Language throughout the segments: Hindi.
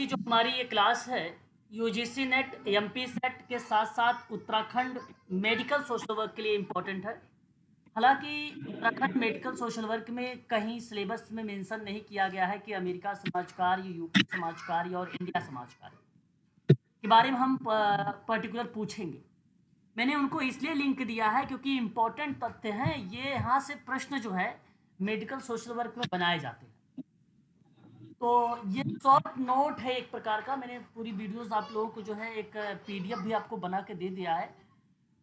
की जो हमारी ये क्लास है यूजीसी नेट एमपी सेट के साथ साथ उत्तराखंड मेडिकल सोशल वर्क के लिए इम्पोर्टेंट है। हालांकि उत्तराखंड मेडिकल सोशल वर्क में कहीं सिलेबस में मेंशन नहीं किया गया है कि अमेरिका समाज कार्य, यूपी समाज कार्य और इंडिया समाज कार्य के बारे में हम पर्टिकुलर पूछेंगे। मैंने उनको इसलिए लिंक दिया है क्योंकि इम्पोर्टेंट तथ्य हैं, ये यहाँ से प्रश्न जो है मेडिकल सोशल वर्क में बनाए जाते हैं। तो ये शॉर्ट नोट है एक प्रकार का। मैंने पूरी वीडियोस आप लोगों को जो है एक पीडीएफ भी आपको बना के दे दिया है।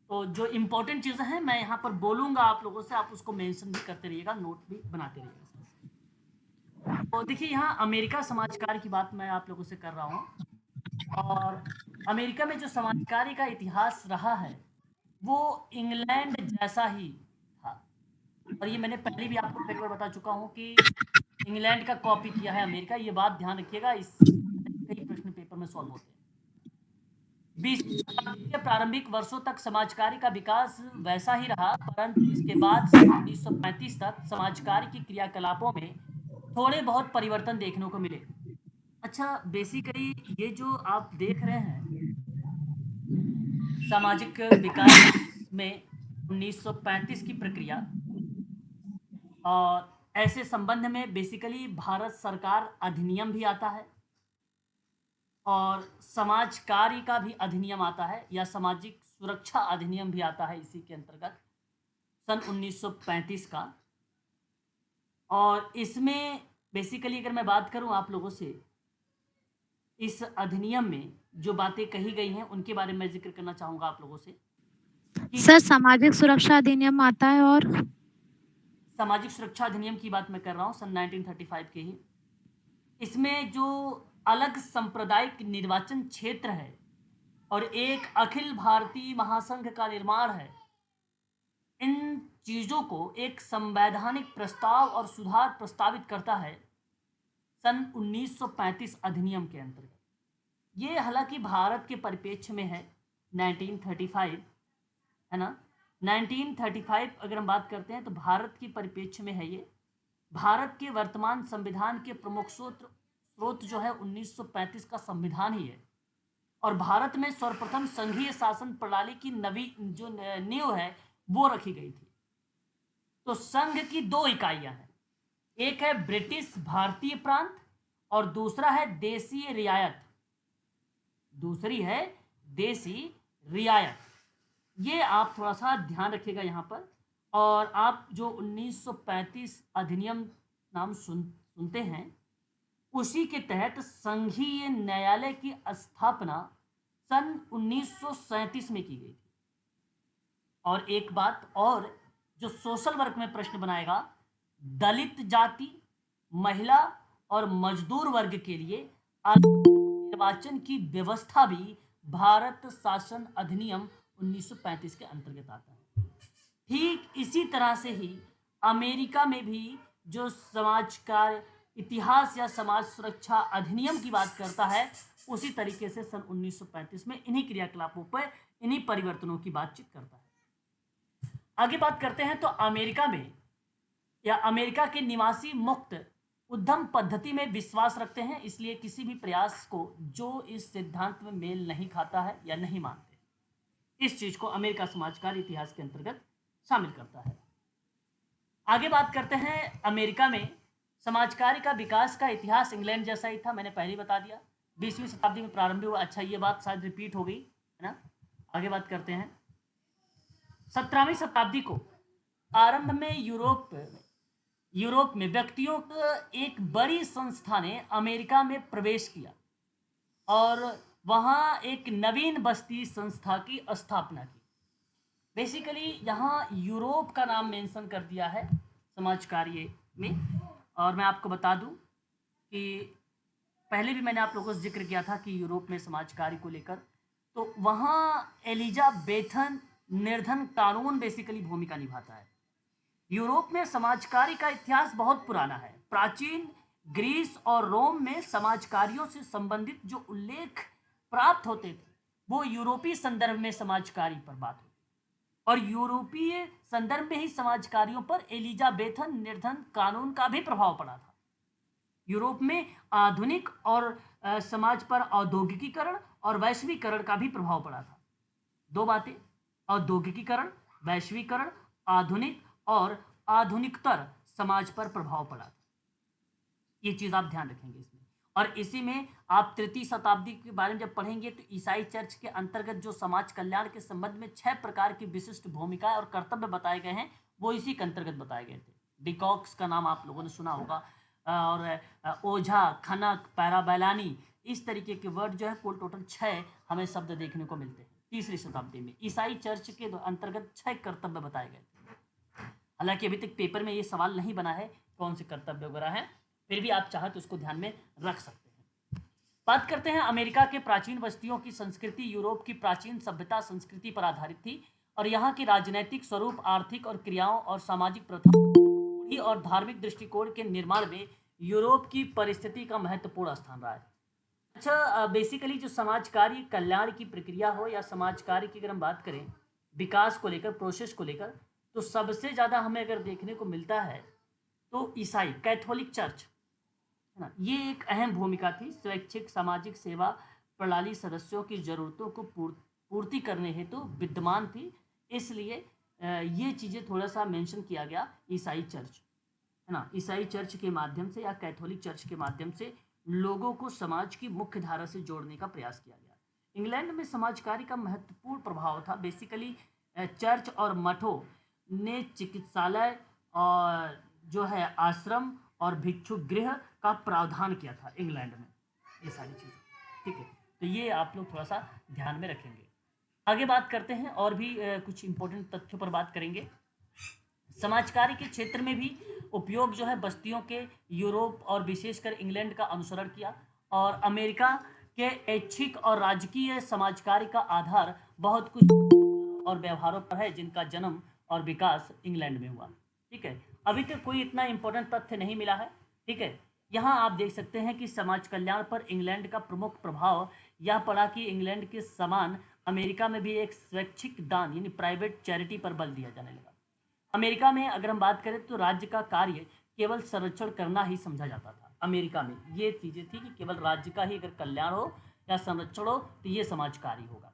तो जो इम्पोर्टेंट चीज़ें हैं मैं यहाँ पर बोलूँगा आप लोगों से, आप उसको मेंशन भी करते रहिएगा, नोट भी बनाते रहिएगा। तो देखिए, यहाँ अमेरिका समाजकार की बात मैं आप लोगों से कर रहा हूँ। और अमेरिका में जो समाजकारी का इतिहास रहा है वो इंग्लैंड जैसा ही था। और ये मैंने पहले भी आपको कई बार बता चुका हूँ कि इंग्लैंड का कॉपी किया है अमेरिका। ये बात ध्यान रखिएगा, इस कई प्रश्न पेपर में सॉल्व होते हैं। 20वीं शताब्दी के प्रारंभिक वर्षों तक समाजकार्य का विकास वैसा ही रहा, परंतु इसके बाद सन 1935 तक समाजकार्य की क्रियाकलापों में थोड़े बहुत परिवर्तन देखने को मिले। अच्छा, बेसिकली ये जो आप देख रहे हैं सामाजिक विकास में 1935 की प्रक्रिया, और ऐसे संबंध में बेसिकली भारत सरकार अधिनियम भी आता है और समाज कार्य का भी अधिनियम आता है या सामाजिक सुरक्षा अधिनियम भी आता है इसी के अंतर्गत, सन 1935 का। और इसमें बेसिकली अगर मैं बात करूं आप लोगों से, इस अधिनियम में जो बातें कही गई हैं उनके बारे में मैं जिक्र करना चाहूँगा आप लोगों से कि सर सामाजिक सुरक्षा अधिनियम आता है और सामाजिक सुरक्षा अधिनियम की बात मैं कर रहा हूँ सन 1935 के ही। इसमें जो अलग सांप्रदायिक निर्वाचन क्षेत्र है और एक अखिल भारतीय महासंघ का निर्माण है, इन चीज़ों को एक संवैधानिक प्रस्ताव और सुधार प्रस्तावित करता है सन 1935 अधिनियम के अंतर्गत। ये हालांकि भारत के परिप्रेक्ष्य में है 1935, है ना। 1935 अगर हम बात करते हैं तो भारत की परिप्रेक्ष्य में है ये। भारत के वर्तमान संविधान के प्रमुख स्रोत जो है 1935 का संविधान ही है। और भारत में सर्वप्रथम संघीय शासन प्रणाली की नवी जो नींव है वो रखी गई थी। तो संघ की दो इकाइयां हैं, एक है ब्रिटिश भारतीय प्रांत और दूसरा है देशीय रियायत। दूसरी है देसी रियायत। ये आप थोड़ा सा ध्यान रखिएगा यहाँ पर। और आप जो 1935 अधिनियम नाम सुनते हैं, उसी के तहत संघीय न्यायालय की स्थापना सन 1937 में की गई थी। और एक बात और जो सोशल वर्क में प्रश्न बनाएगा, दलित जाति, महिला और मजदूर वर्ग के लिए निर्वाचन की व्यवस्था भी भारत शासन अधिनियम 1935 के अंतर्गत आता है। ठीक इसी तरह से ही अमेरिका में भी जो समाज का इतिहास या समाज सुरक्षा अधिनियम की बात करता है, उसी तरीके से सन 1935 में इन्हीं क्रियाकलापों पर इन्हीं परिवर्तनों की बातचीत करता है। आगे बात करते हैं तो अमेरिका में या अमेरिका के निवासी मुक्त उद्यम पद्धति में विश्वास रखते हैं, इसलिए किसी भी प्रयास को जो इस सिद्धांत में मेल नहीं खाता है या नहीं मानते, इस चीज को अमेरिका समाजकार इतिहास के अंतर्गत शामिल करता है। आगे बात करते हैं, अमेरिका में समाजकार्य का विकास का इतिहास इंग्लैंड जैसा ही था, मैंने पहले ही बता दिया। 20वीं शताब्दी में प्रारंभ हुआ। अच्छा, ये बात शायद रिपीट हो गई है ना। आगे बात करते हैं, 17वीं शताब्दी को आरंभ में यूरोप में व्यक्तियों का एक बड़ी संस्था ने अमेरिका में प्रवेश किया और वहाँ एक नवीन बस्ती संस्था की स्थापना की। बेसिकली यहाँ यूरोप का नाम मेंशन कर दिया है समाज कार्य में। और मैं आपको बता दूं कि पहले भी मैंने आप लोगों से जिक्र किया था कि यूरोप में समाज कार्य को लेकर, तो वहाँ एलिजाबेथन निर्धन कानून बेसिकली भूमिका निभाता है। यूरोप में समाजकार्य का इतिहास बहुत पुराना है। प्राचीन ग्रीस और रोम में समाजकार्यों से संबंधित जो उल्लेख प्राप्त होते थे वो यूरोपीय संदर्भ में समाजकार्य पर बात होती, और यूरोपीय संदर्भ में ही समाजकार्यों पर एलिजाबेथन निर्धन कानून का भी प्रभाव पड़ा था। यूरोप में आधुनिक और समाज पर औद्योगिकीकरण और वैश्वीकरण का भी प्रभाव पड़ा था। दो बातें, औद्योगिकीकरण, वैश्वीकरण, आधुनिक और आधुनिकतर समाज पर प्रभाव पड़ा था। ये चीज आप ध्यान रखेंगे इसमें। और इसी में आप तृतीय शताब्दी के बारे में जब पढ़ेंगे तो ईसाई चर्च के अंतर्गत जो समाज कल्याण के संबंध में 6 प्रकार की विशिष्ट भूमिकाएं और कर्तव्य बताए गए हैं, वो इसी के अंतर्गत बताए गए थे। डिकॉक्स का नाम आप लोगों ने सुना होगा, और ओझा, खनक, पैराबैलानी, इस तरीके के वर्ड जो है कुल टोटल 6 हमें शब्द देखने को मिलते हैं तीसरी शताब्दी में। ईसाई चर्च के अंतर्गत 6 कर्तव्य बताए गए थे। हालांकि अभी तक पेपर में ये सवाल नहीं बना है कौन से कर्तव्य वगैरह हैं, फिर भी आप चाहे तो उसको ध्यान में रख सकते हैं। बात करते हैं अमेरिका के प्राचीन बस्तियों की संस्कृति। यूरोप की प्राचीन सभ्यता संस्कृति पर आधारित थी और यहाँ की राजनैतिक स्वरूप, आर्थिक और क्रियाओं और सामाजिक प्रथाओं और धार्मिक दृष्टिकोण के निर्माण में यूरोप की परिस्थिति का महत्वपूर्ण स्थान रहा है। अच्छा, बेसिकली जो समाज कार्य कल्याण की प्रक्रिया हो या समाज कार्य की अगर हम बात करें विकास को लेकर, प्रोसेस को लेकर, तो सबसे ज़्यादा हमें अगर देखने को मिलता है तो ईसाई कैथोलिक चर्च है ना, ये एक अहम भूमिका थी। स्वैच्छिक सामाजिक सेवा प्रणाली सदस्यों की जरूरतों को पूर्ति करने हेतु विद्यमान थी, इसलिए ये चीज़ें थोड़ा सा मेंशन किया गया ईसाई चर्च है ना। ईसाई चर्च के माध्यम से या कैथोलिक चर्च के माध्यम से लोगों को समाज की मुख्य धारा से जोड़ने का प्रयास किया गया। इंग्लैंड में समाज कार्य का महत्वपूर्ण प्रभाव था। बेसिकली चर्च और मठों ने चिकित्सालय और जो है आश्रम और भिक्षु गृह का प्रावधान किया था इंग्लैंड में, ये सारी चीज़ें। ठीक है, तो ये आप लोग थोड़ा सा ध्यान में रखेंगे। आगे बात करते हैं और भी कुछ इंपॉर्टेंट तथ्यों पर बात करेंगे। समाज कार्य के क्षेत्र में भी उपयोग जो है बस्तियों के यूरोप और विशेषकर इंग्लैंड का अनुसरण किया, और अमेरिका के ऐच्छिक और राजकीय समाज कार्य का आधार बहुत कुछ और व्यवहारों पर है जिनका जन्म और विकास इंग्लैंड में हुआ। ठीक है, अभी तक कोई इतना इंपॉर्टेंट तथ्य नहीं मिला है। ठीक है, यहाँ आप देख सकते हैं कि समाज कल्याण पर इंग्लैंड का प्रमुख प्रभाव यह पड़ा कि इंग्लैंड के समान अमेरिका में भी एक स्वैच्छिक दान यानी प्राइवेट चैरिटी पर बल दिया जाने लगा। अमेरिका में अगर हम बात करें तो राज्य का कार्य केवल संरक्षण करना ही समझा जाता था। अमेरिका में ये चीज़ें थी कि केवल राज्य का ही अगर कल्याण हो या संरक्षण हो तो ये समाज कार्य होगा।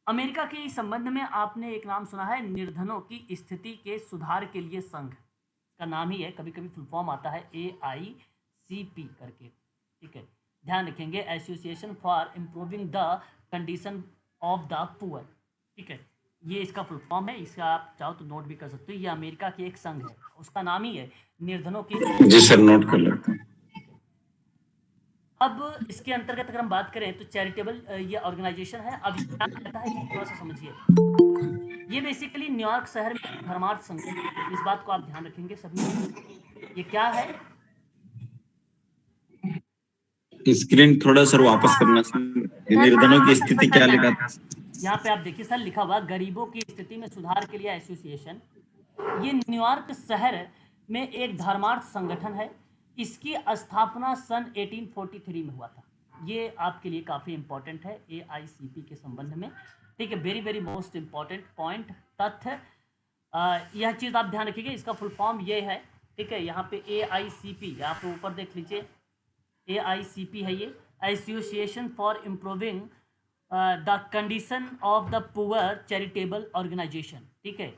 अमेरिका के इस संबंध में आपने एक नाम सुना है, निर्धनों की स्थिति के सुधार के लिए संघ का नाम ही है, कभी कभी फुल फॉर्म आता है AICP करके। ठीक है, ध्यान रखेंगे, association for improving the condition of the poor. ठीक है, ये इसका फुल फॉर्म है, इसका आप चाहो तो नोट भी कर सकते हो। ये अमेरिका की एक संघ है, उसका नाम ही है निर्धनों की। जी सर, नोट कर लेते हैं। अब इसके अंतर्गत अगर हम बात करें तो चैरिटेबल ये ऑर्गेनाइजेशन है। अब ये क्या कहता है थोड़ा सा समझिए। ये बेसिकली न्यूयॉर्क शहर में धर्मार्थ संघ, इस बात को आप ध्यान रखेंगे सभी। ये क्या है, स्क्रीन थोड़ा सर वापस करना सर, निर्धनों की स्थिति क्या लिखा था? यहाँ पे आप देखिए सर, लिखा हुआ गरीबों की स्थिति में सुधार के लिए एसोसिएशन। ये न्यूयॉर्क शहर में एक धर्मार्थ संगठन है। इसकी स्थापना सन 1843 में हुआ था। ये आपके लिए काफ़ी इंपॉर्टेंट है AICP के संबंध में। ठीक है, very very most important point तथ्य, यह चीज़ आप ध्यान रखिएगा। इसका फुल फॉर्म ये है। ठीक है, यहाँ पे AICP, यहाँ पे ऊपर देख लीजिए AICP है ये, association for improving the condition of the poor charitable organisation. ठीक है,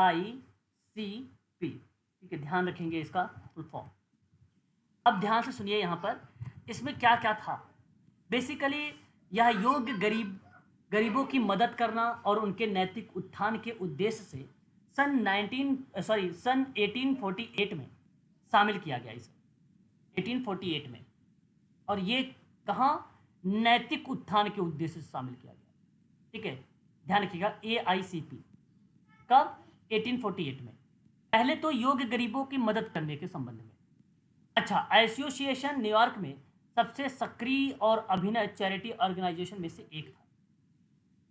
AICP। ठीक है, ध्यान रखेंगे इसका फुल फॉर्म। अब ध्यान से सुनिए, यहाँ पर इसमें क्या क्या था। बेसिकली यह योग्य गरीबों की मदद करना और उनके नैतिक उत्थान के उद्देश्य से सन 1848 में शामिल किया गया इसे, 1848 में। और ये कहाँ, नैतिक उत्थान के उद्देश्य से शामिल किया गया। ठीक है, ध्यान रखिएगा AICP कब, 1848 में। पहले तो योग्य गरीबों की मदद करने के संबंध में। अच्छा, एसोसिएशन न्यूयॉर्क में सबसे सक्रिय और अभिनव चैरिटी ऑर्गेनाइजेशन में से एक था,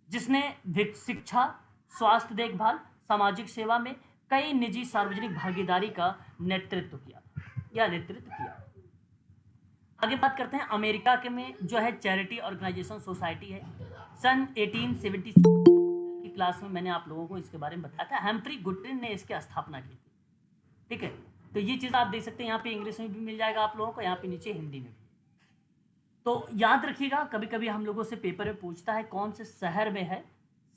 जिसने शिक्षा, स्वास्थ्य देखभाल, सामाजिक सेवा में कई निजी सार्वजनिक भागीदारी का नेतृत्व किया। आगे बात करते हैं अमेरिका के में जो है चैरिटी ऑर्गेनाइजेशन सोसाइटी है। सन 1876 की क्लास में मैंने आप लोगों को इसके बारे में बताया था, हम्फ्री गुटरिन ने इसकी स्थापना की थी। ठीक है, तो ये चीज़ आप देख सकते हैं, यहाँ पे इंग्लिश में भी मिल जाएगा आप लोगों को, यहाँ पे नीचे हिंदी में भी। तो याद रखिएगा, कभी कभी हम लोगों से पेपर में पूछता है कौन से शहर में है,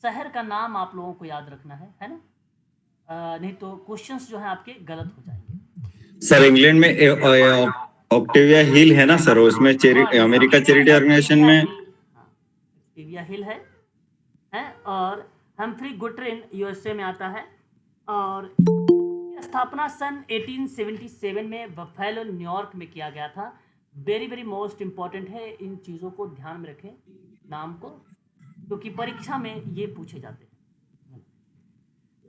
शहर का नाम आप लोगों को याद रखना है ना। नहीं तो क्वेश्चंस जो है आपके गलत हो जाएंगे। सर इंग्लैंड में ऑक्टेविया हिल है ना सर, उसमें अमेरिका चैरिटी ऑर्गेनाइजेशन में। ऑक्टेविया हिल है और हम्फ्री गुटरेन यूएसए में आता है। और स्थापना सन 1877 में बफेलो न्यूयॉर्क में किया गया था। वेरी वेरी मोस्ट इंपॉर्टेंट है, इन चीज़ों को ध्यान में रखें नाम को, क्योंकि परीक्षा में ये पूछे जाते हैं।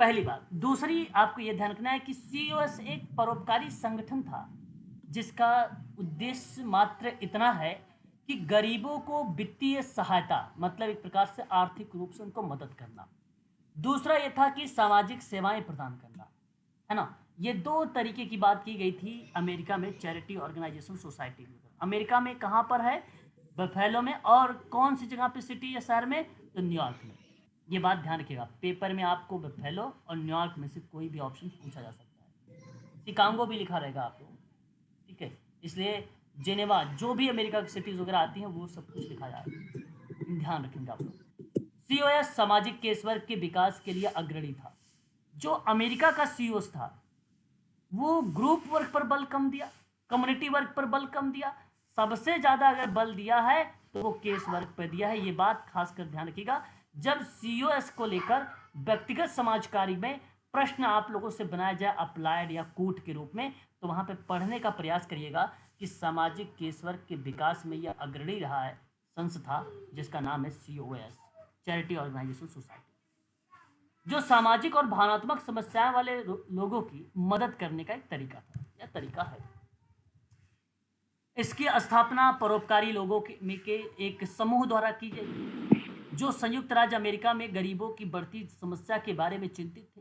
पहली बात। दूसरी आपको ये ध्यान रखना है कि सीओएस एक परोपकारी संगठन था जिसका उद्देश्य मात्र इतना है कि गरीबों को वित्तीय सहायता, मतलब एक प्रकार से आर्थिक रूप से उनको मदद करना। दूसरा ये था कि सामाजिक सेवाएं प्रदान करना, है ना। ये दो तरीके की बात की गई थी अमेरिका में चैरिटी ऑर्गेनाइजेशन सोसाइटी में। अमेरिका में कहाँ पर है? बफेलो में। और कौन सी जगह पे, सिटी या शहर में? तो न्यूयॉर्क में। ये बात ध्यान रखिएगा, पेपर में आपको बफेलो और न्यूयॉर्क में से कोई भी ऑप्शन पूछा जा सकता है। शिकागो भी लिखा रहेगा आप लोगों, ठीक है। इसलिए जेनेवा, जो भी अमेरिका की सिटीज वगैरह आती हैं वो सब कुछ लिखा जाएगा, ध्यान रखेंगे आप लोग। सीओएस सामाजिक केस वर्ग के विकास के लिए अग्रणी था। जो अमेरिका का सीओएस था वो ग्रुप वर्क पर बल कम दिया, कम्युनिटी वर्क पर बल कम दिया। सबसे ज्यादा अगर बल दिया है तो वो केस वर्क पर दिया है। ये बात खासकर ध्यान रखिएगा। जब सीओएस को लेकर व्यक्तिगत समाज कार्य में प्रश्न आप लोगों से बनाया जाए अप्लाइड या कूट के रूप में, तो वहां पे पढ़ने का प्रयास करिएगा कि सामाजिक केस वर्क के विकास में यह अग्रणी रहा है संस्था जिसका नाम है सीओएस, चैरिटी ऑर्गेनाइजेशन सोसाइटी, जो सामाजिक और भावनात्मक समस्याएं वाले लोगों की मदद करने का एक तरीका था या तरीका है। इसकी स्थापना परोपकारी लोगों के एक समूह द्वारा की गई जो संयुक्त राज्य अमेरिका में गरीबों की बढ़ती समस्या के बारे में चिंतित थे।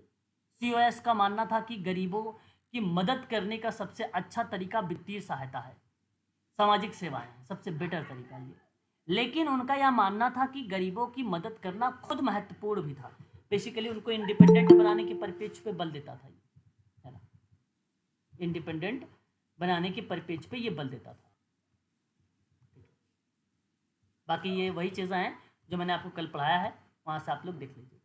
सीओएस का मानना था कि गरीबों की मदद करने का सबसे अच्छा तरीका वित्तीय सहायता है, सामाजिक सेवाएं हैं, सबसे बेटर तरीका ये। लेकिन उनका यह मानना था कि गरीबों की मदद करना खुद महत्वपूर्ण भी था। बेसिकली उनको इंडिपेंडेंट बनाने के परिप्रेक्ष्य पे बल देता था ये, है ना। इंडिपेंडेंट बनाने के परिप्रेक्ष्य पे ये बल देता था। बाकी ये वही चीज़ें हैं जो मैंने आपको कल पढ़ाया है, वहां से आप लोग देख लीजिएगा।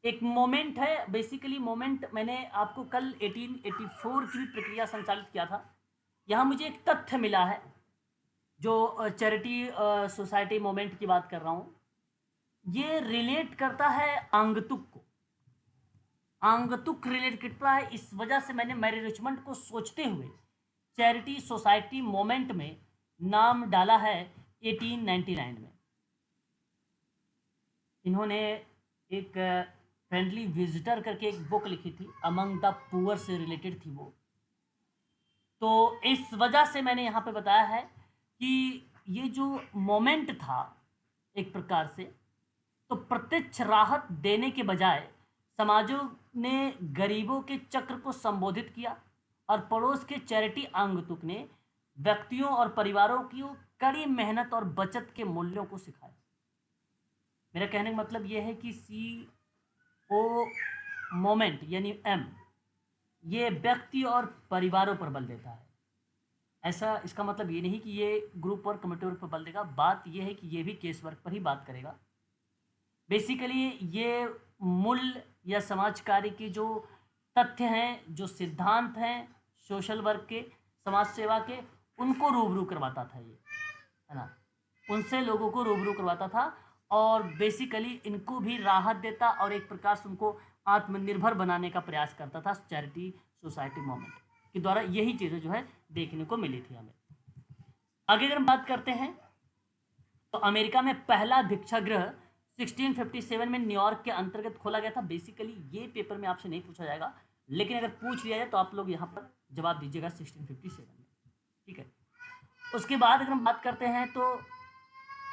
एक मोमेंट है, बेसिकली मोमेंट मैंने आपको कल 1884 की भी प्रक्रिया संचालित किया था। यहाँ मुझे एक तथ्य मिला है जो चैरिटी सोसाइटी मोमेंट की बात कर रहा हूँ, ये रिलेट करता है आंगतुक को। आंगतुक रिलेट करता है, इस वजह से मैंने मैरी रिचमंड को सोचते हुए चैरिटी सोसाइटी मोमेंट में नाम डाला है 1899 में। इन्होंने एक फ्रेंडली विजिटर करके एक बुक लिखी थी, अमंग द पुअर से रिलेटेड थी वो। तो इस वजह से मैंने यहाँ पे बताया है कि ये जो मोमेंट था एक प्रकार से, तो प्रत्यक्ष राहत देने के बजाय समाजों ने गरीबों के चक्र को संबोधित किया और पड़ोस के चैरिटी आंगतुक ने व्यक्तियों और परिवारों की कड़ी मेहनत और बचत के मूल्यों को सिखाया। मेरा कहने का मतलब यह है कि सीओ मोमेंट यानी एम, ये व्यक्ति और परिवारों पर बल देता है। ऐसा इसका मतलब ये नहीं कि ये ग्रुप वर्क कम्युनिटी वर्क पर बल देगा। बात ये है कि ये भी केस वर्क पर ही बात करेगा। बेसिकली ये मूल्य या समाज कार्य की जो तथ्य हैं, जो सिद्धांत हैं सोशल वर्क के, समाज सेवा के, उनको रूबरू करवाता था ये, है ना। उनसे लोगों को रूबरू करवाता था और बेसिकली इनको भी राहत देता और एक प्रकार से उनको आत्मनिर्भर बनाने का प्रयास करता था चैरिटी सोसाइटी मूवमेंट के द्वारा। यही चीज़ें जो है देखने को मिली थी हमें। आगे अगर हम बात करते हैं तो अमेरिका में पहला भिक्षागृह 1657 में न्यूयॉर्क के अंतर्गत खोला गया था। बेसिकली ये पेपर में आपसे नहीं पूछा जाएगा, लेकिन अगर पूछ लिया जाए तो आप लोग यहाँ पर जवाब दीजिएगा 1657 में, ठीक है। उसके बाद अगर हम बात करते हैं तो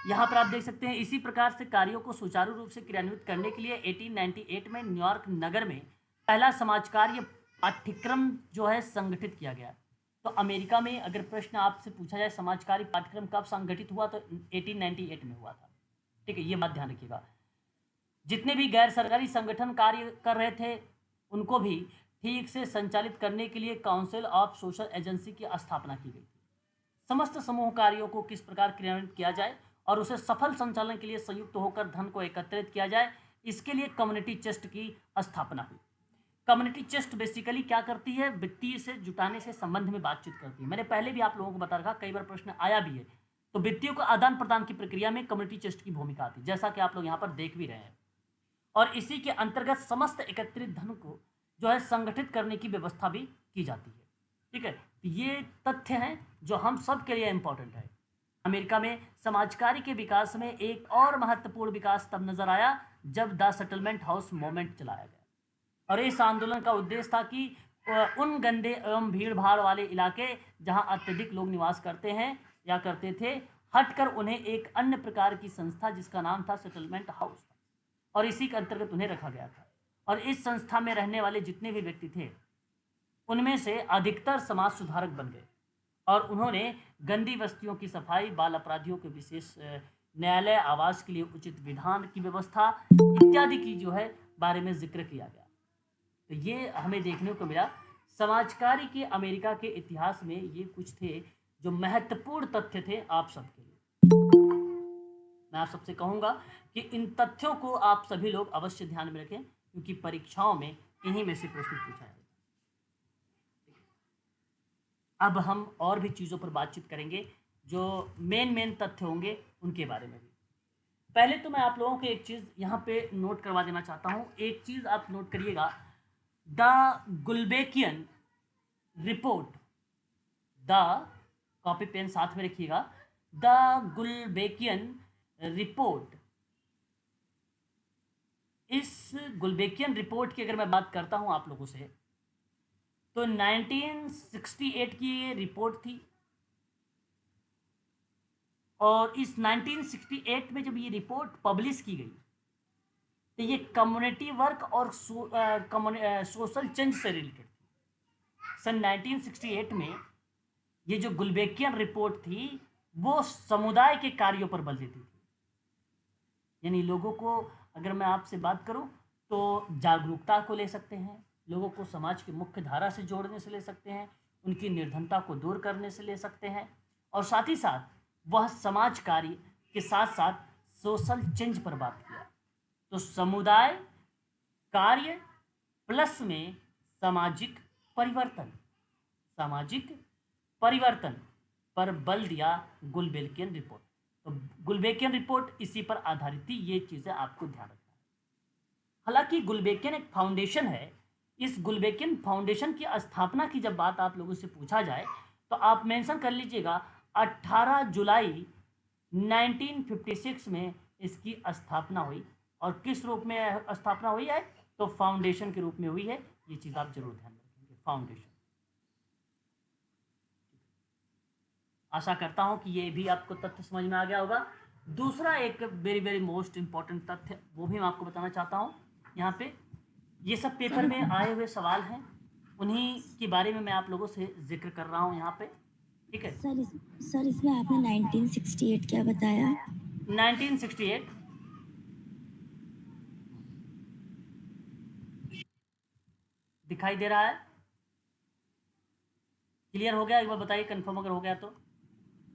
यहाँ पर आप देख सकते हैं इसी प्रकार से कार्यों को सुचारू रूप से क्रियान्वित करने के लिए 1898 में न्यूयॉर्क नगर में पहला समाज कार्य पाठ्यक्रम जो है संगठित किया गया। तो अमेरिका में अगर प्रश्न आपसे पूछा जाए समाज कार्य पाठ्यक्रम कब संगठित हुआ, तो 1898 में हुआ था, ठीक है। ये बात ध्यान रखिएगा। जितने भी गैर सरकारी संगठन कार्य कर रहे थे उनको भी ठीक से संचालित करने के लिए काउंसिल ऑफ सोशल एजेंसी की स्थापना की गई थी। समस्त समूह कार्यों को किस प्रकार क्रियान्वित किया जाए और उसे सफल संचालन के लिए संयुक्त होकर धन को एकत्रित किया जाए, इसके लिए कम्युनिटी चेस्ट की स्थापना हुई। कम्युनिटी चेस्ट बेसिकली क्या करती है, वित्तीय से जुटाने से संबंध में बातचीत करती है। मैंने पहले भी आप लोगों को बता रखा, कई बार प्रश्न आया भी है। तो वित्तीय को आदान प्रदान की प्रक्रिया में कम्युनिटी चेस्ट की भूमिका आती है, जैसा कि आप लोग यहाँ पर देख भी रहे हैं। और इसी के अंतर्गत समस्त एकत्रित धन को जो है संगठित करने की व्यवस्था भी की जाती है। ठीक है, ये तथ्य हैं जो हम सब के लिए इम्पोर्टेंट है। अमेरिका में समाजकारी के विकास में एक और महत्वपूर्ण विकास तब नजर आया जब द सेटलमेंट हाउस मूवमेंट चलाया गया। और इस आंदोलन का उद्देश्य था कि उन गंदे एवं भीड़ भाड़ वाले इलाके जहां अत्यधिक लोग निवास करते हैं या करते थे, हटकर उन्हें एक अन्य प्रकार की संस्था जिसका नाम था सेटलमेंट हाउस, और इसी के अंतर्गत उन्हें रखा गया था। और इस संस्था में रहने वाले जितने भी व्यक्ति थे उनमें से अधिकतर समाज सुधारक बन गए और उन्होंने गंदी बस्तियों की सफाई, बाल अपराधियों के विशेष न्यायालय, आवास के लिए उचित विधान की व्यवस्था इत्यादि की जो है बारे में जिक्र किया गया। तो ये हमें देखने को मिला समाजकारी के अमेरिका के इतिहास में। ये कुछ थे जो महत्वपूर्ण तथ्य थे आप सबके लिए। मैं आप सबसे कहूँगा कि इन तथ्यों को आप सभी लोग अवश्य ध्यान में रखें, क्योंकि परीक्षाओं में इन्हीं में से प्रश्न पूछा जाएगा। अब हम और भी चीज़ों पर बातचीत करेंगे जो मेन तथ्य होंगे उनके बारे में भी। पहले तो मैं आप लोगों को एक चीज़ यहाँ पे नोट करवा देना चाहता हूँ। एक चीज़ आप नोट करिएगा, the Gulbenkian report, the copy pen साथ में रखिएगा, द गुल्बेकियन रिपोर्ट। इस गुल्बेकियन रिपोर्ट की अगर मैं बात करता हूं आप लोगों से, तो 1968 की ये रिपोर्ट थी। और इस 1968 में जब ये रिपोर्ट पब्लिश की गई तो ये कम्युनिटी वर्क और सोशल चेंज से रिलेटेड थी। सन 1968 में ये जो गुल्बेकियन रिपोर्ट थी वो समुदाय के कार्यों पर बल देती थी। यानी लोगों को, अगर मैं आपसे बात करूं तो जागरूकता को ले सकते हैं, लोगों को समाज की मुख्य धारा से जोड़ने से ले सकते हैं, उनकी निर्धनता को दूर करने से ले सकते हैं, और साथ ही साथ वह समाज कार्य के साथ साथ सोशल चेंज पर बात किया। तो समुदाय कार्य प्लस में सामाजिक परिवर्तन पर बल दिया गुल्बेकियन रिपोर्ट। तो गुल्बेकियन रिपोर्ट इसी पर आधारित थी। ये चीज़ें आपको ध्यान रखना है। हालांकि गुल्बेकियन एक फाउंडेशन है। इस गुल्बेकियन फाउंडेशन की स्थापना की जब बात आप लोगों से पूछा जाए तो आप मेंशन कर लीजिएगा 18 जुलाई 1956 में इसकी स्थापना हुई। और किस रूप में स्थापना हुई है, तो फाउंडेशन के रूप में हुई है। ये चीज़ आप जरूर ध्यान रखेंगे, फाउंडेशन। आशा करता हूं कि ये भी आपको तथ्य समझ में आ गया होगा। दूसरा एक वेरी मोस्ट इंपॉर्टेंट तथ्य वो भी मैं आपको बताना चाहता हूं। यहाँ पे ये सब पेपर में आए हुए सवाल हैं, उन्हीं के बारे में मैं आप लोगों से जिक्र कर रहा हूँ यहाँ पे। ठीक है सर, इसमें आपने 1968 क्या बताया? 1968 दिखाई दे रहा है? क्लियर हो गया? एक बार बताइए कंफर्म अगर हो गया तो।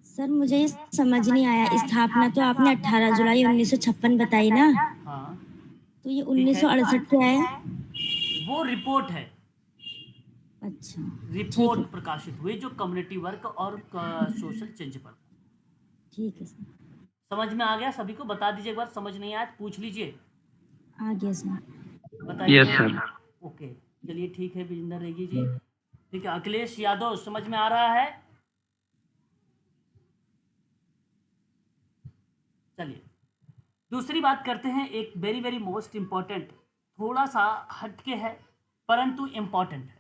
सर मुझे ये समझ नहीं आया, स्थापना तो आपने 18 जुलाई 1956 बताई ना? हाँ, तो ये 1968 क्या है? वो रिपोर्ट है। अच्छा, रिपोर्ट प्रकाशित हुई जो कम्युनिटी वर्क और सोशल चेंज पर। ठीक है सर। समझ में आ गया सभी को? बता दीजिए एक बार, समझ नहीं आया तो पूछ लीजिए। आ गया सर। बताइए। Yes sir. ओके, चलिए ठीक है विजेंद्र रेगी जी। ठीक है, अखिलेश यादव समझ में आ रहा है? चलिए दूसरी बात करते हैं, एक वेरी मोस्ट इम्पॉर्टेंट, थोड़ा सा हटके है परंतु इम्पॉर्टेंट है।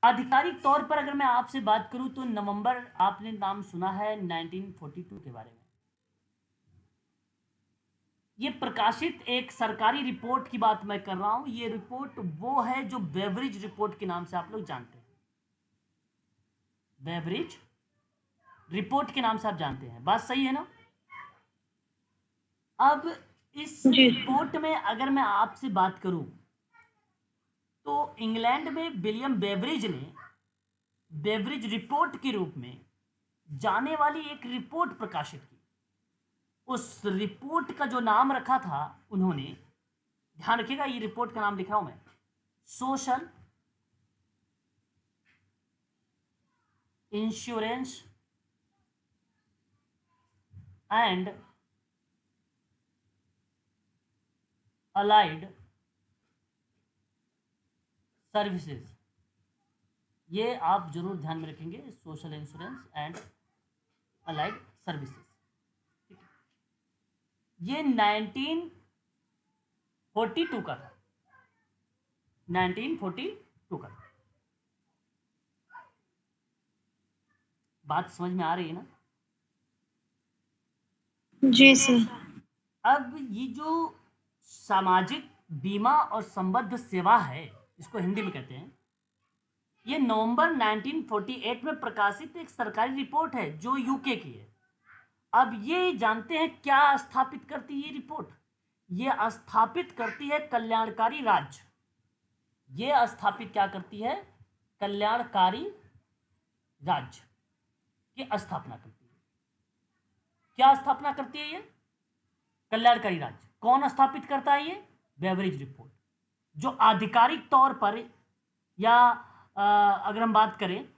आधिकारिक तौर पर अगर मैं आपसे बात करूं तो नवंबर, आपने नाम सुना है 1942 के बारे में। ये प्रकाशित एक सरकारी रिपोर्ट की बात मैं कर रहा हूं। ये रिपोर्ट वो है जो बेवरिज रिपोर्ट के नाम से आप लोग जानते हैं। बेवरिज रिपोर्ट के नाम से आप जानते हैं, बात सही है ना? अब इस रिपोर्ट में अगर मैं आपसे बात करूं तो इंग्लैंड में विलियम बेवरिज ने बेवरिज रिपोर्ट के रूप में जाने वाली एक रिपोर्ट प्रकाशित की। उस रिपोर्ट का जो नाम रखा था उन्होंने, ध्यान रखिएगा ये रिपोर्ट का नाम लिख रहा हूं मैं, social insurance and allied services. ये आप जरूर ध्यान में रखेंगे, social insurance and allied services. ये 1942 का था, 1942 का था। बात समझ में आ रही है ना? जी सर। अब ये जो सामाजिक बीमा और संबद्ध सेवा है, इसको हिंदी में कहते हैं, ये नवंबर 1948 में प्रकाशित एक सरकारी रिपोर्ट है जो यूके की है। अब ये जानते हैं क्या स्थापित करती है ये रिपोर्ट? ये स्थापित करती है कल्याणकारी राज्य। ये स्थापित क्या करती है? कल्याणकारी राज्य की स्थापना करती है। क्या स्थापना करती है ये? कल्याणकारी राज्य। कौन स्थापित करता है ये? Beverage report. जो आधिकारिक तौर पर, या अगर हम बात करें,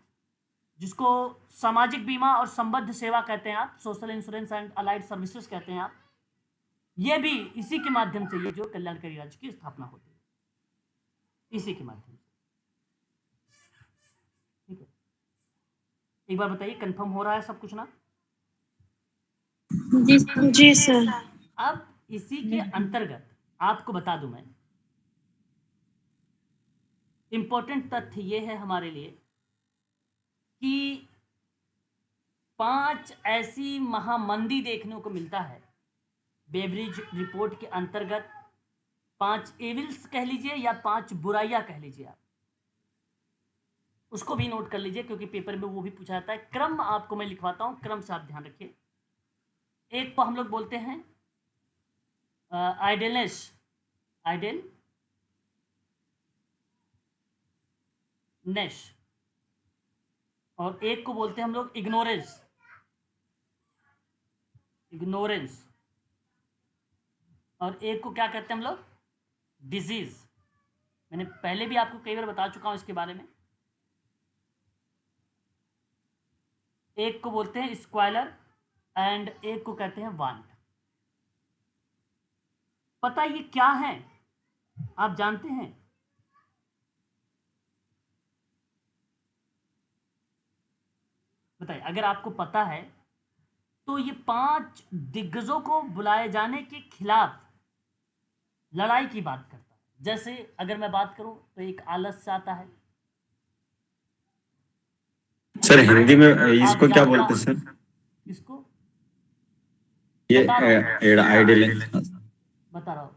जिसको सामाजिक बीमा और संबद्ध सेवा कहते हैं आप, social insurance and allied services कहते हैं आप, ये भी इसी के माध्यम से, ये जो कल्याणकारी राज्य की स्थापना होती है, इसी के माध्यम से। ठीक है, एक बार बताइए, कंफर्म हो रहा है सब कुछ ना? जी सर। अब इसी के अंतर्गत आपको बता दूं मैं, इंपॉर्टेंट तथ्य ये है हमारे लिए कि 5 ऐसी महामंदी देखने को मिलता है बेवरेज रिपोर्ट के अंतर्गत। 5 एविल्स कह लीजिए या 5 बुराइयां कह लीजिए आप, उसको भी नोट कर लीजिए क्योंकि पेपर में वो भी पूछा जाता है। क्रम आपको मैं लिखवाता हूं, क्रम से आप ध्यान रखिए। एक को हम लोग बोलते हैं आइडलनेस, और एक को बोलते हैं हम लोग इग्नोरेंस, और एक को क्या कहते हैं हम लोग? डिजीज। मैंने पहले भी आपको कई बार बता चुका हूं इसके बारे में। एक को बोलते हैं स्क्वायलर एंड एक को कहते हैं वांट। पता ये क्या है? आप जानते हैं? बताइए, अगर आपको पता है तो ये 5 दिग्गजों को बुलाए जाने के खिलाफ लड़ाई की बात करता है। जैसे अगर मैं बात करूं तो एक आलस से आता है। सर हिंदी में इसको क्या बोलते हैं सर? इसको ये बता रहा आइडलेंस बता रहा हूं,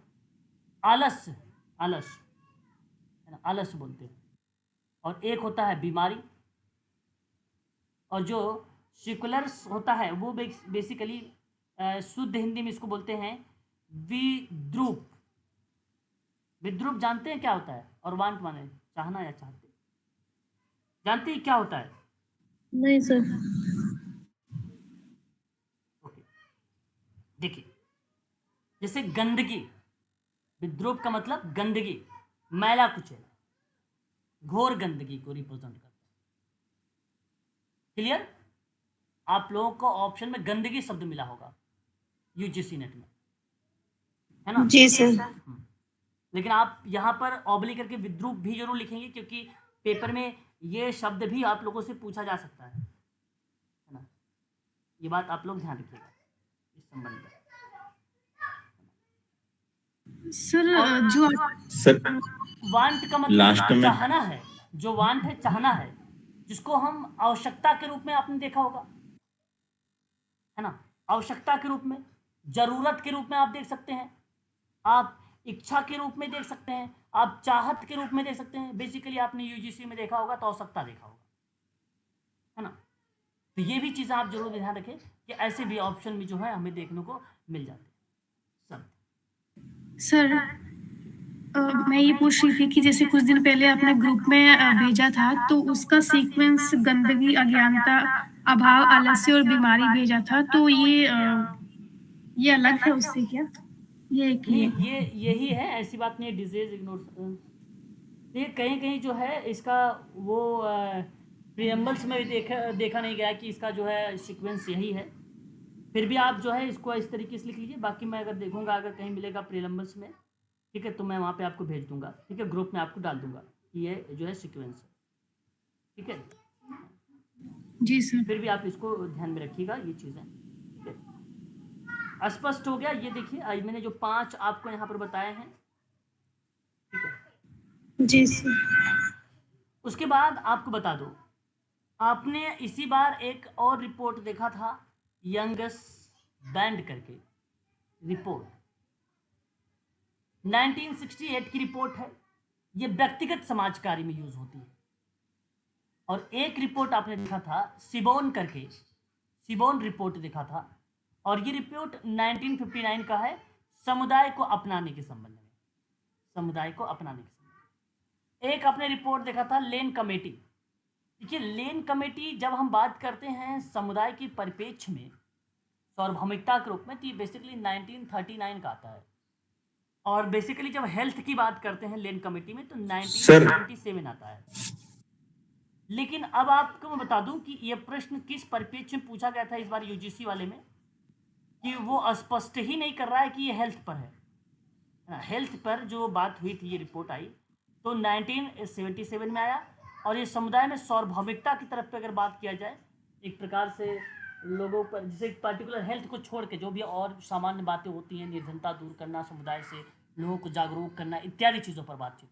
आलस है ना, आलस बोलते हैं। और एक होता है बीमारी, और जो सिकुलर्स होता है वो बेसिकली शुद्ध हिंदी में इसको बोलते हैं विद्रूप। विद्रूप जानते हैं क्या होता है? और वांट माने चाहना या चाहते, जानते हैं क्या होता है? नहीं सर। ओके, देखिए, जैसे गंदगी, विद्रूप का मतलब गंदगी, मैला कुचैला, घोर गंदगी को रिप्रेजेंट करता है। क्लियर? आप लोगों को ऑप्शन में गंदगी शब्द मिला होगा यूजीसी नेट में, है ना? जी सर। लेकिन आप यहाँ पर ऑब्लिक करके विद्रूप भी जरूर लिखेंगे क्योंकि पेपर में ये शब्द भी आप लोगों से पूछा जा सकता है ना? ये बात आप लोग ध्यान रखिएगा इस संबंध में। सर जो सर वांट का मतलब लास्ट में चाहना है। जो वांट है, चाहना है, जिसको हम आवश्यकता के रूप में आपने देखा होगा, है ना? आवश्यकता के रूप में, जरूरत के रूप में आप देख सकते हैं, आप इच्छा के रूप में देख सकते हैं, आप चाहत के रूप में देख सकते हैं। बेसिकली आपने यूजीसी में देखा होगा तो आवश्यकता देखा होगा, है ना? तो ये भी चीज़ें आप जरूर ध्यान रखें कि ऐसे भी ऑप्शन में जो है हमें देखने को मिल जाते हैं सब। सर मैं ये पूछ रही थी कि जैसे कुछ दिन पहले आपने ग्रुप में भेजा था तो उसका सीक्वेंस गंदगी, अज्ञानता अभाव, आलस्य और बीमारी भेजा था, तो ये अलग है उससे क्या? ये एक ही नहीं, है। ये यही है, ऐसी बात नहीं है। डिजीज इग्नोर, ये कहीं कहीं जो है इसका वो प्रियम्बल्स में भी देखा नहीं गया कि इसका जो है सीक्वेंस यही है। फिर भी आप जो है इसको इस तरीके से लिख लीजिए। बाकी मैं अगर देखूंगा, अगर कहीं मिलेगा प्रियम्बल्स में, ठीक है, तो मैं वहाँ पे आपको भेज दूंगा, ठीक है, ग्रुप में आपको डाल दूंगा कि ये जो है सीक्वेंस है, ठीक है। जी सर। फिर भी आप इसको ध्यान में रखिएगा, ये चीज़ें, ठीक है। स्पष्ट हो गया? ये देखिए, आज मैंने जो 5 आपको यहाँ पर बताए हैं, ठीक है। जी सर। उसके बाद आपको बता दो, आपने इसी बार एक और रिपोर्ट देखा था, यंगस बैंड करके रिपोर्ट, 1968 की रिपोर्ट है। ये व्यक्तिगत समाज कार्य में यूज होती है। और एक रिपोर्ट आपने देखा था सिबोन करके, सिबोन रिपोर्ट देखा था, और ये रिपोर्ट 1959 का है, समुदाय को अपनाने के संबंध में, समुदाय को अपनाने के संबंध में। एक आपने रिपोर्ट देखा था लेन कमेटी। देखिए, लेन कमेटी जब हम बात करते हैं समुदाय के परिप्रेक्ष्य में सार्वभौमिकता के रूप में, तो ये बेसिकली 1939 का आता है। और बेसिकली जब हेल्थ की बात करते हैं लेन कमेटी में, तो 1977 आता है। लेकिन अब आपको मैं बता दूं कि यह प्रश्न किस परिप्रेक्ष्य में पूछा गया था इस बार यूजीसी वाले में, कि वो स्पष्ट ही नहीं कर रहा है कि ये हेल्थ पर है। हेल्थ पर जो बात हुई थी, ये रिपोर्ट आई तो 1977 में आया। और ये समुदाय में सार्वभौमिकता की तरफ पे अगर बात किया जाए, एक प्रकार से लोगों पर, जैसे पर्टिकुलर हेल्थ को छोड़ के जो भी और सामान्य बातें होती हैं, निर्धनता दूर करना, समुदाय से लोगों को जागरूक करना, इत्यादि चीज़ों पर बातचीत,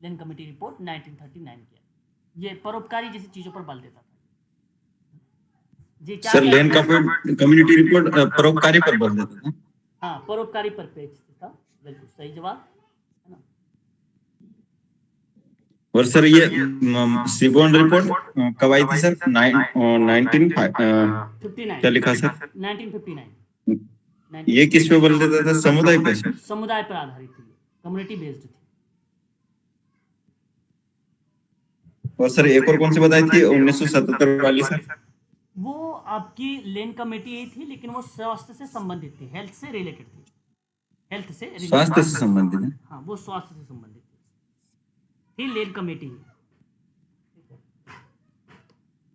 लेन कमेटी रिपोर्ट 1939 की। ये परोपकारी जैसी चीज़ों पर बल देता था। जी क्या सर, लेन कम्युनिटी रिपोर्ट परोपकारी पर बल देता था। हाँ, परोपकारी पर पेज था, बिल्कुल सही जवाब है ना। और सर ये सिबोन रिपोर्ट कब आई थी सर? 1959 क्या लिखा सर? 1959। ये किस पे बल देता था? समुदाय पे? समुदाय पर आधारित थी, कम्युनिटी बेस्ड थी। और सर एक और कौन सी बताई थी 1977 वाली सर? वो आपकी लेन कमेटी यही थी, लेकिन वो स्वास्थ्य से संबंधित थी, हेल्थ से रिलेटेड थी, हेल्थ से related। स्वास्थ्य से संबंधित है। हाँ, वो स्वास्थ्य से संबंधित थी लेन कमेटी।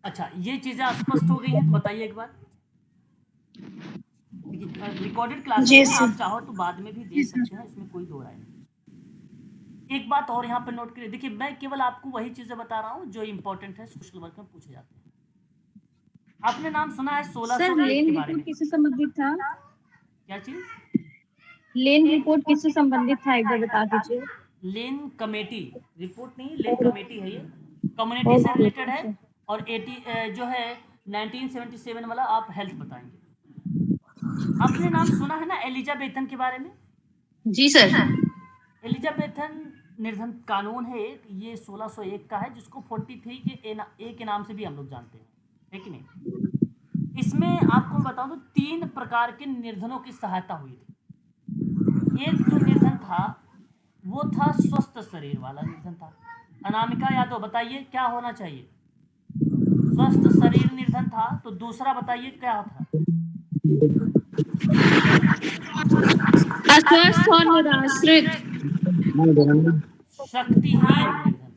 अच्छा, ये चीजें स्पष्ट हो गई हैं, बताइए एक बार। रिकॉर्डेड क्लासेस में आप चाहो तो बाद में भी देख सकते हैं, इसमें कोई दो राय नहीं। एक बात और यहाँ पर नोट करिए, देखिए मैं केवल आपको वही चीजें बता रहा हूँ जो इंपॉर्टेंट है, सोशल वर्क में पूछे जाते हैं। आपने नाम सुना है 1601 के बारे में? किससे संबंधित था? क्या चीज? लेन रिपोर्ट किससे संबंधित था, एक बार बता दीजिए। लेन कमेटी रिपोर्ट नहीं, लेन कमेटी है, ये कम्युनिटी से रिलेटेड है। और 80 जो है 1977 वाला आप हेल्थ बताएंगे। आपने नाम सुना है ना एलिजाबेथन के बारे में? जी सर। एलिजाबेथन निर्धन कानून है एक, ये 1601 का है, जिसको 43 के ए के नाम से भी हम लोग जानते हैं, है कि नहीं? इसमें आपको बताऊं तो 3 प्रकार के निर्धनों की सहायता हुई थी। एक जो निर्धन था वो था स्वस्थ शरीर वाला निर्धन था। अनामिका यादव बताइए क्या होना चाहिए? स्वस्थ शरीर निर्धन था। तो दूसरा बताइए क्या था? अस्वस्थ और निराश्रित। शक्तिहीन निर्धन।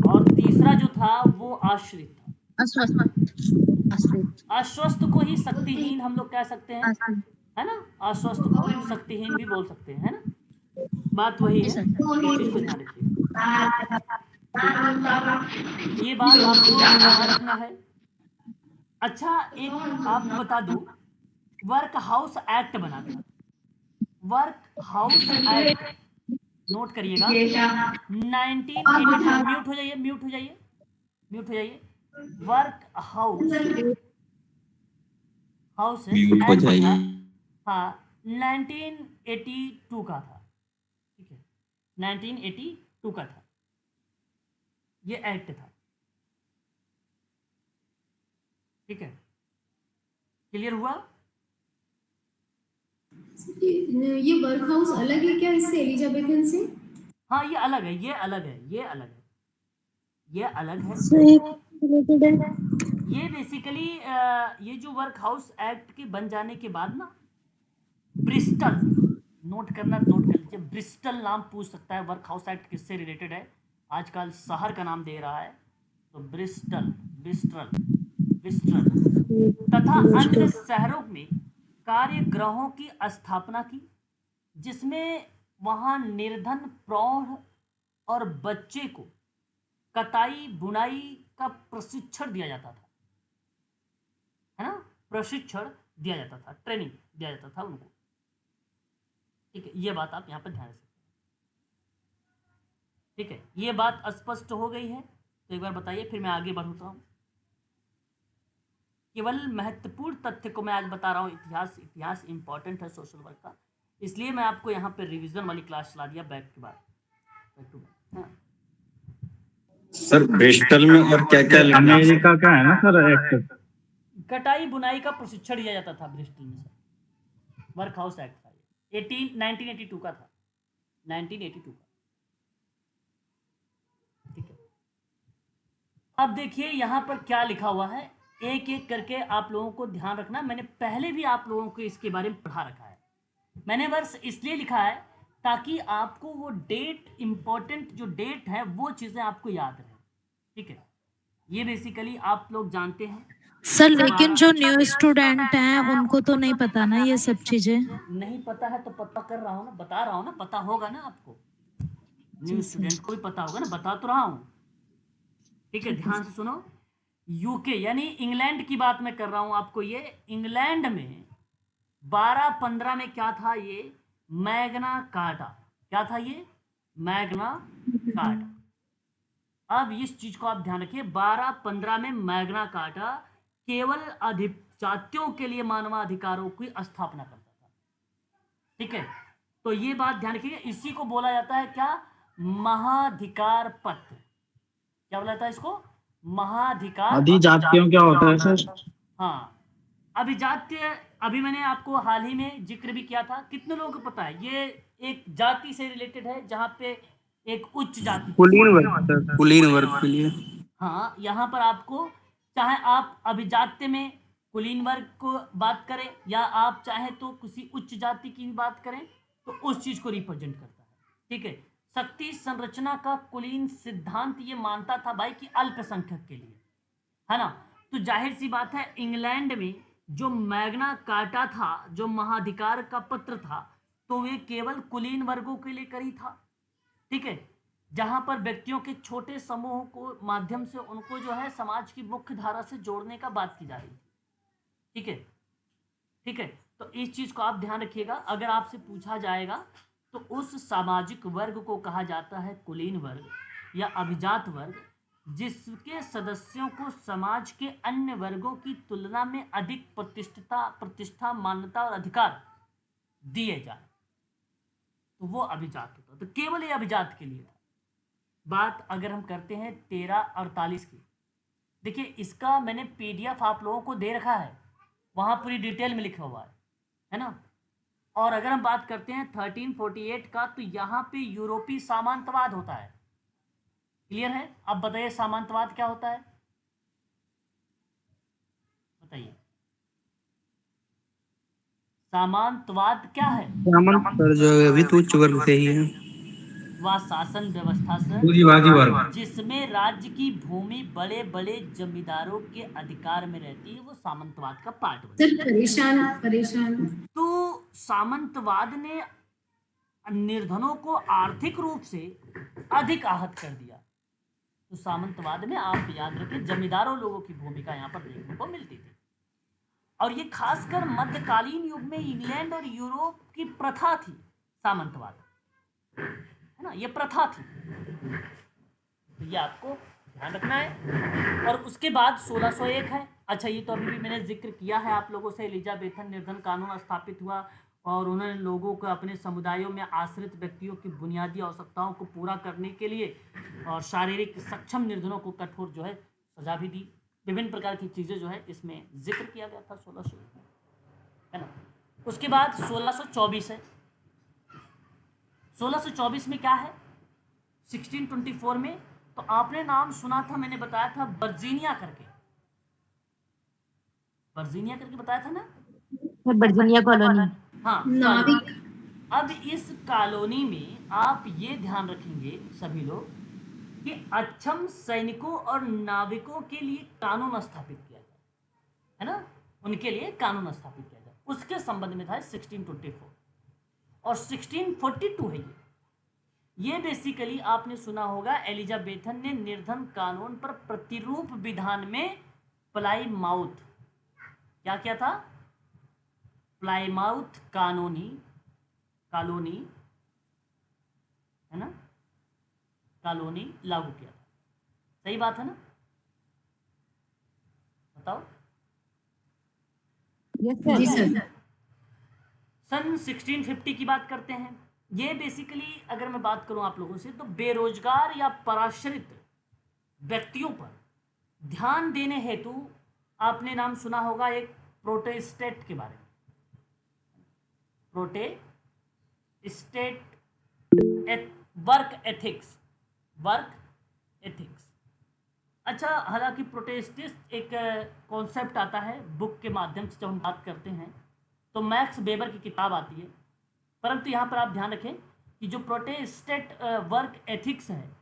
और तीसरा जो था वो आश्रित था। अस्वस्थ को ही शक्तिहीन हम लोग कह सकते हैं, है ना? अस्वस्थ को शक्तिहीन भी बोल सकते हैं, है ना? बात वही है, इस चीज को ध्यान रखिए। ये बात आपको ध्यान रखना है। अच्छा, एक आपको बता दूं, वर्क हाउस एक्ट बना था, वर्क हाउस एक्ट, नोट करिएगा, 1982। म्यूट हो जाइए, म्यूट हो जाइए, म्यूट हो जाइए। वर्क हाउस म्यूट हो जाइए। हाँ, 1982 का था, ठीक है, 1982 का था, ये एक्ट था, ठीक है, क्लियर हुआ? ये वर्क हाउस अलग है क्या इससे, एलिजाबेथन से? हाँ, ये अलग है, ये अलग है, ये अलग है, ये अलग है। रिलेटेड है। ये बेसिकली ये जो वर्क हाउस एक्ट के बन जाने के बाद ना, ब्रिस्टल, नोट कर लीजिए, ब्रिस्टल नाम पूछ सकता है, वर्क हाउस एक्ट किससे रिलेटेड है, आजकल शहर का नाम दे रहा है, तो ब्रिस्टल, तथा अन्य शहरों में कार्यगृहों की स्थापना की, जिसमें वहां निर्धन प्रौढ़ और बच्चे को कताई बुनाई का प्रशिक्षण दिया जाता था, है ना, प्रशिक्षण दिया जाता था, ट्रेनिंग दिया जाता था उनको। ठीक है, ये बात आप यहाँ पर ध्यान रख सकते हैं। ठीक है, ये बात स्पष्ट हो गई है, तो एक बार बताइए, फिर मैं आगे बढ़ता हूँ। केवल महत्वपूर्ण तथ्य को मैं आज बता रहा हूँ, इतिहास इंपॉर्टेंट है सोशल वर्क का, इसलिए मैं आपको यहाँ पे रिवीजन वाली क्लास चला दिया back to back. Sir Bristol में और क्या क्या अमेरिका का है ना सर एक्ट, कटाई बुनाई का प्रशिक्षण दिया जाता था ब्रिस्टल में सर, वर्क हाउस एक्ट था ये, 1982 का था, 1982 का। ठीक है, अब देखिए यहाँ पर क्या लिखा हुआ है, एक एक करके आप लोगों को ध्यान रखना। मैंने पहले भी आप लोगों को इसके बारे में पढ़ा रखा है, मैंने वर्ष इसलिए लिखा है ताकि आपको वो डेट, इंपॉर्टेंट जो डेट है वो चीजें आपको याद रहे। ठीक है, ये बेसिकली आप लोग जानते हैं सर, लेकिन जो न्यू स्टूडेंट हैं उनको तो नहीं पता ना ये सब चीजें। नहीं पता है तो पता कर रहा हूँ ना, बता रहा हूँ ना, पता होगा ना आपको, न्यू स्टूडेंट को भी पता होगा ना, बता तो रहा हूँ। ठीक है, ध्यान से सुनो, यूके यानी इंग्लैंड की बात मैं कर रहा हूँ आपको। ये इंग्लैंड में 1215 में क्या था, ये मैग्ना कार्टा, क्या था ये, मैग्ना कार्टा। अब इस चीज को आप ध्यान रखिए, 1215 में मैग्ना कार्टा केवल अधिजातियों के लिए मानवाधिकारों की स्थापना करता था। ठीक है, तो ये बात ध्यान रखिए, इसी को बोला जाता है क्या, महाधिकार पत्र। क्या बोला जाता है इसको, महाधिकार। अधिजातियों क्या होता है सर? हाँ, अभिजात्य अभी मैंने आपको हाल ही में जिक्र भी किया था, कितने लोगों को पता है, ये एक जाति से रिलेटेड है जहाँ पे एक उच्च जाति, कुलीन वर्ग के लिए। हाँ, यहाँ पर आपको चाहे आप अभिजात्य में कुलीन वर्ग को बात करें या आप चाहे तो किसी उच्च जाति की बात करें, तो उस चीज को रिप्रेजेंट करता है। ठीक है, शक्ति संरचना का कुलीन सिद्धांत ये मानता था भाई कि अल्पसंख्यक के लिए, है ना, तो जाहिर सी बात है इंग्लैंड में जो मैग्ना कार्टा था, जो महाधिकार का पत्र था, तो वे केवल कुलीन वर्गों के लिए करी था। ठीक है, जहां पर व्यक्तियों के छोटे समूह को माध्यम से उनको जो है समाज की मुख्य धारा से जोड़ने का बात की जा रही थी। ठीक है, ठीक है, तो इस चीज को आप ध्यान रखिएगा। अगर आपसे पूछा जाएगा तो उस सामाजिक वर्ग को कहा जाता है कुलीन वर्ग या अभिजात वर्ग, जिसके सदस्यों को समाज के अन्य वर्गों की तुलना में अधिक प्रतिष्ठा, मान्यता और अधिकार दिए जाए, तो वो अभिजात होता। तो केवल ये अभिजात के लिए था। बात अगर हम करते हैं 1348 की, देखिए इसका मैंने PDF आप लोगों को दे रखा है, वहां पूरी डिटेल में लिखा हुआ है ना। और अगर हम बात करते हैं 1348 का, तो यहाँ पे यूरोपीय सामंतवाद होता है। क्लियर है? अब बताइए सामंतवाद क्या होता है, बताइए सामंतवाद क्या है? जो अभी तो उच्च वर्ग से ही है, वह शासन व्यवस्था से पूंजीवादी वर्ग, जिसमें राज्य की भूमि बड़े बड़े जमींदारों के अधिकार में रहती है, वो सामंतवाद का पार्ट बनता है। सर परेशान तो सामंतवाद ने निर्धनों को आर्थिक रूप से अधिक आहत कर दिया। तो सामंतवाद में आप याद रखें जमींदारों लोगों की भूमिका यहाँ पर देखने को मिलती थी, और ये खासकर मध्यकालीन युग में इंग्लैंड और यूरोप की प्रथा थी सामंतवाद, है ना, ये प्रथा थी। तो ये आपको ध्यान रखना है। और उसके बाद 1601 है। अच्छा, ये तो अभी भी मैंने जिक्र किया है आप लोगों से, एलिजाबेथन निर्धन कानून स्थापित हुआ और उन्होंने लोगों को अपने समुदायों में आश्रित व्यक्तियों की बुनियादी आवश्यकताओं को पूरा करने के लिए और शारीरिक सक्षम निर्धनों को कठोर जो है सजा भी दी। विभिन्न प्रकार की चीज़ें जो है इसमें जिक्र किया गया था 1600, है ना। उसके बाद 1624 है। 1624 में क्या है, 1624 में, तो आपने नाम सुना था, मैंने बताया था वर्जीनिया करके, वर्जीनिया करके बताया था ना। Virginia colony. हाँ, नाविक। अब इस कॉलोनी में आप ये ध्यान रखेंगे सभी लोग कि अक्षम सैनिकों और नाविकों के लिए कानून स्थापित किया गया, है ना, उनके लिए कानून स्थापित किया गया। उसके संबंध में था 1624 और 1642 है ये बेसिकली आपने सुना होगा एलिजाबेथन ने निर्धन कानून पर प्रतिरूप विधान में प्लाईमाउथ क्या किया था, प्लाईमाउथ कॉलोनी है ना, कॉलोनी लागू किया था। सही बात है ना, बताओ। जी सर। सन 1650 की बात करते हैं। ये बेसिकली अगर मैं बात करूं आप लोगों से तो बेरोजगार या पराश्रित व्यक्तियों पर ध्यान देने हेतु आपने नाम सुना होगा एक प्रोटेस्टेट के बारे में, प्रोटेस्टेट वर्क एथिक्स। अच्छा, हालांकि प्रोटेस्टेंट एक कॉन्सेप्ट आता है बुक के माध्यम से जब हम बात करते हैं तो मैक्स वेबर की किताब आती है, परंतु यहाँ पर आप ध्यान रखें कि जो प्रोटेस्टेंट वर्क एथिक्स है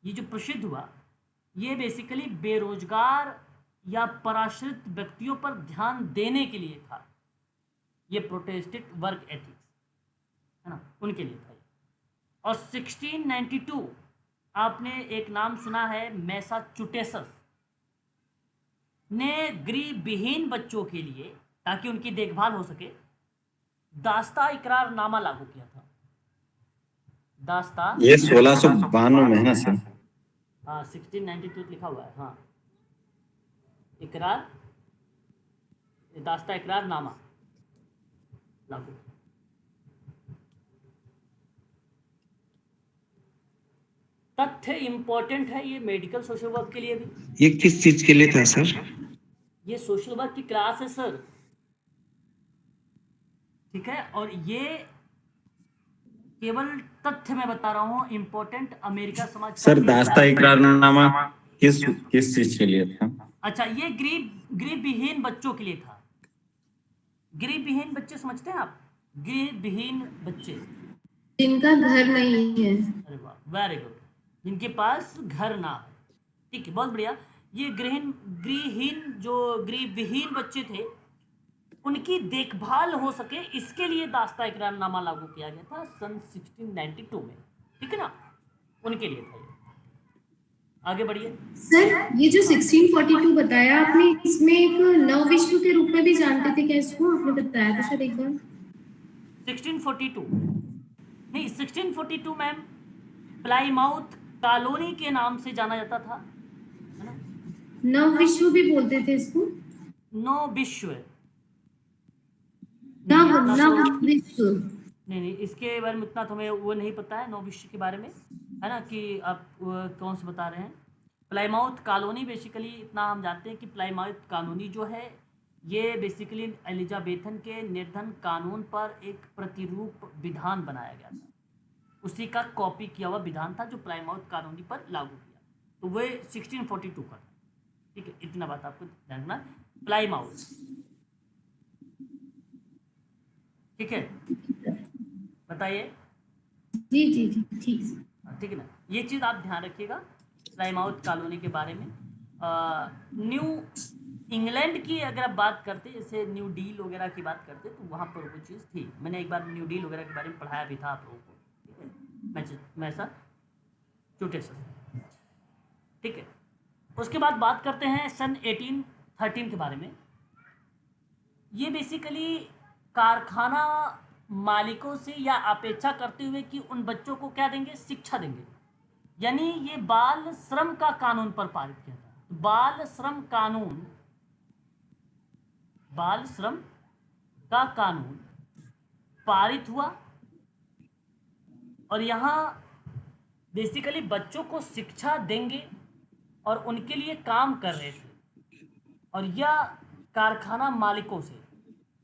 ये जो प्रसिद्ध हुआ ये बेसिकली बेरोजगार या पराश्रित व्यक्तियों पर ध्यान देने के लिए था। ये प्रोटेस्टेंट वर्क एथिक्स है ना, उनके लिए था। और 1692 आपने एक नाम सुना है मैसाचुसेट्स ने गृहविहीन बच्चों के लिए ताकि उनकी देखभाल हो सके दास्ता इकरारनामा लागू किया था। दास्ता ये 1692 में है ना सर? हाँ 1692 लिखा हुआ है। हाँ, दास्ता इकरारनामा लागू। तथ्य इंपॉर्टेंट है ये मेडिकल सोशल वर्क के लिए भी। ये किस चीज के लिए था सर? ये सोशल वर्क की क्लास है सर, ठीक है। और ये केवल तथ्य मैं बता रहा हूँ, इंपॉर्टेंट अमेरिका समाज सर दास्ता इकरारनामा किस चीज के लिए था? अच्छा, ये गृहविहीन बच्चों के लिए था। गृहविहीन बच्चे समझते हैं आप? गृहविहीन बच्चे जिनका घर नहीं है। अरे वाह, वेरी गुड, जिनके पास घर ना है, ठीक है, बहुत बढ़िया। ये गृहविहीन बच्चे थे, उनकी देखभाल हो सके इसके लिए दास्ता इकरारनामा लागू किया गया था सन 1692 में, ठीक है ना, उनके लिए था ये। आगे बढ़िए सर, ये जो 1642 बताया आपने, इसमें एक नव विश्व के रूप में भी जानते थे क्या इसको? आपने बताया था सर एक बार। 1642 नहीं, 1642 मैम प्लाईमाउथ कॉलोनी के नाम से जाना जाता था, है ना। नव विश्व भी बोलते थे इसको। नव विश्व नव विश्व नहीं, इसके बारे में इतना तो हमें वो नहीं पता है, नव विश्व के बारे में, है ना, कि आप कौन से बता रहे हैं। प्लाईमाउथ कॉलोनी बेसिकली इतना हम जानते हैं कि प्लाईमाउथ कॉलोनी जो है ये बेसिकली एलिजाबेथन के निर्धन कानून पर एक प्रतिरूप विधान बनाया गया था, उसी का कॉपी किया हुआ विधान था जो प्लाईमाउथ कॉलोनी पर लागू किया, तो वह 1642 का, ठीक है। इतना बात आपको ध्यान रखना। प्लाईमाउथ, ठीक है, बताइए। जी जी जी, ठीक ठीक है ना, ये चीज़ आप ध्यान रखिएगा प्लाईमाउथ कॉलोनी के बारे में। न्यू इंग्लैंड की अगर आप बात करते, जैसे न्यू डील वगैरह की बात करते, तो वहाँ पर वो चीज़ थी। मैंने एक बार न्यू डील वगैरह के बारे में पढ़ाया भी था आप लोगों को, ठीक है, मैसाचुसेट्स, ठीक है। उसके बाद बात करते हैं सन 1813 के बारे में। ये बेसिकली कारखाना मालिकों से या अपेक्षा करते हुए कि उन बच्चों को क्या देंगे, शिक्षा देंगे, यानी ये बाल श्रम का कानून पर पारित किया था। बाल श्रम का कानून पारित हुआ और यहाँ बेसिकली बच्चों को शिक्षा देंगे और उनके लिए काम कर रहे थे, और यह कारखाना मालिकों से।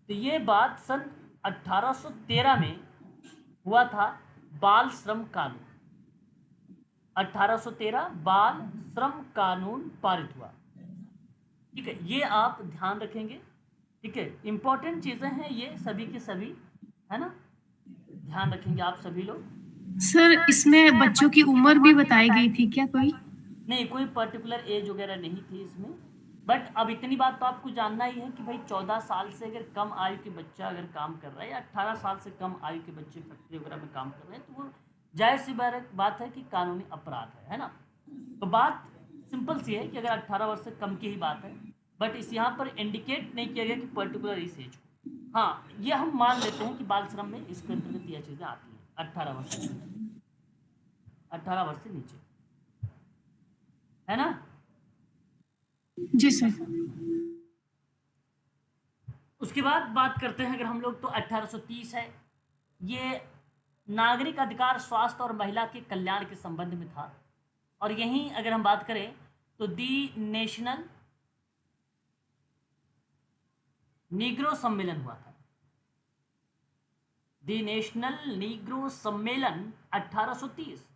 तो ये बात सन 1813 में हुआ था, बाल श्रम कानून। 1813 बाल श्रम कानून पारित हुआ, ठीक है। ये आप ध्यान रखेंगे ठीक है, इंपॉर्टेंट चीज़ें हैं ये सभी के सभी, है ना, ध्यान रखेंगे आप सभी लोग। सर इसमें बच्चों की उम्र भी बताई गई थी क्या कोई? नहीं, कोई पर्टिकुलर एज वगैरह नहीं थी इसमें, बट अब इतनी बात तो आपको जानना ही है कि भाई 14 साल से अगर कम आयु के बच्चा अगर काम कर रहा है या 18 साल से कम आयु के बच्चे फैक्ट्री वगैरह में काम कर रहे हैं तो वो जाहिर सी बात है कि कानूनी अपराध है ना। तो बात सिंपल सी है कि अगर 18 वर्ष से कम की ही बात है, बट इस यहाँ पर इंडिकेट नहीं किया गया कि पर्टिकुलर इस एज को। हाँ, ये हम मान लेते हैं कि बाल श्रम में इसके अंतर्गत यह चीज़ें आती हैं 18 वर्ष से नीचे, 18 वर्ष से नीचे, है ना। जी सर। उसके बाद बात करते हैं अगर हम लोग तो 1830 है, ये नागरिक अधिकार, स्वास्थ्य और महिला के कल्याण के संबंध में था। और यहीं अगर हम बात करें तो दी नेशनल नीग्रो सम्मेलन हुआ था, दी नेशनल नीग्रो सम्मेलन 1830।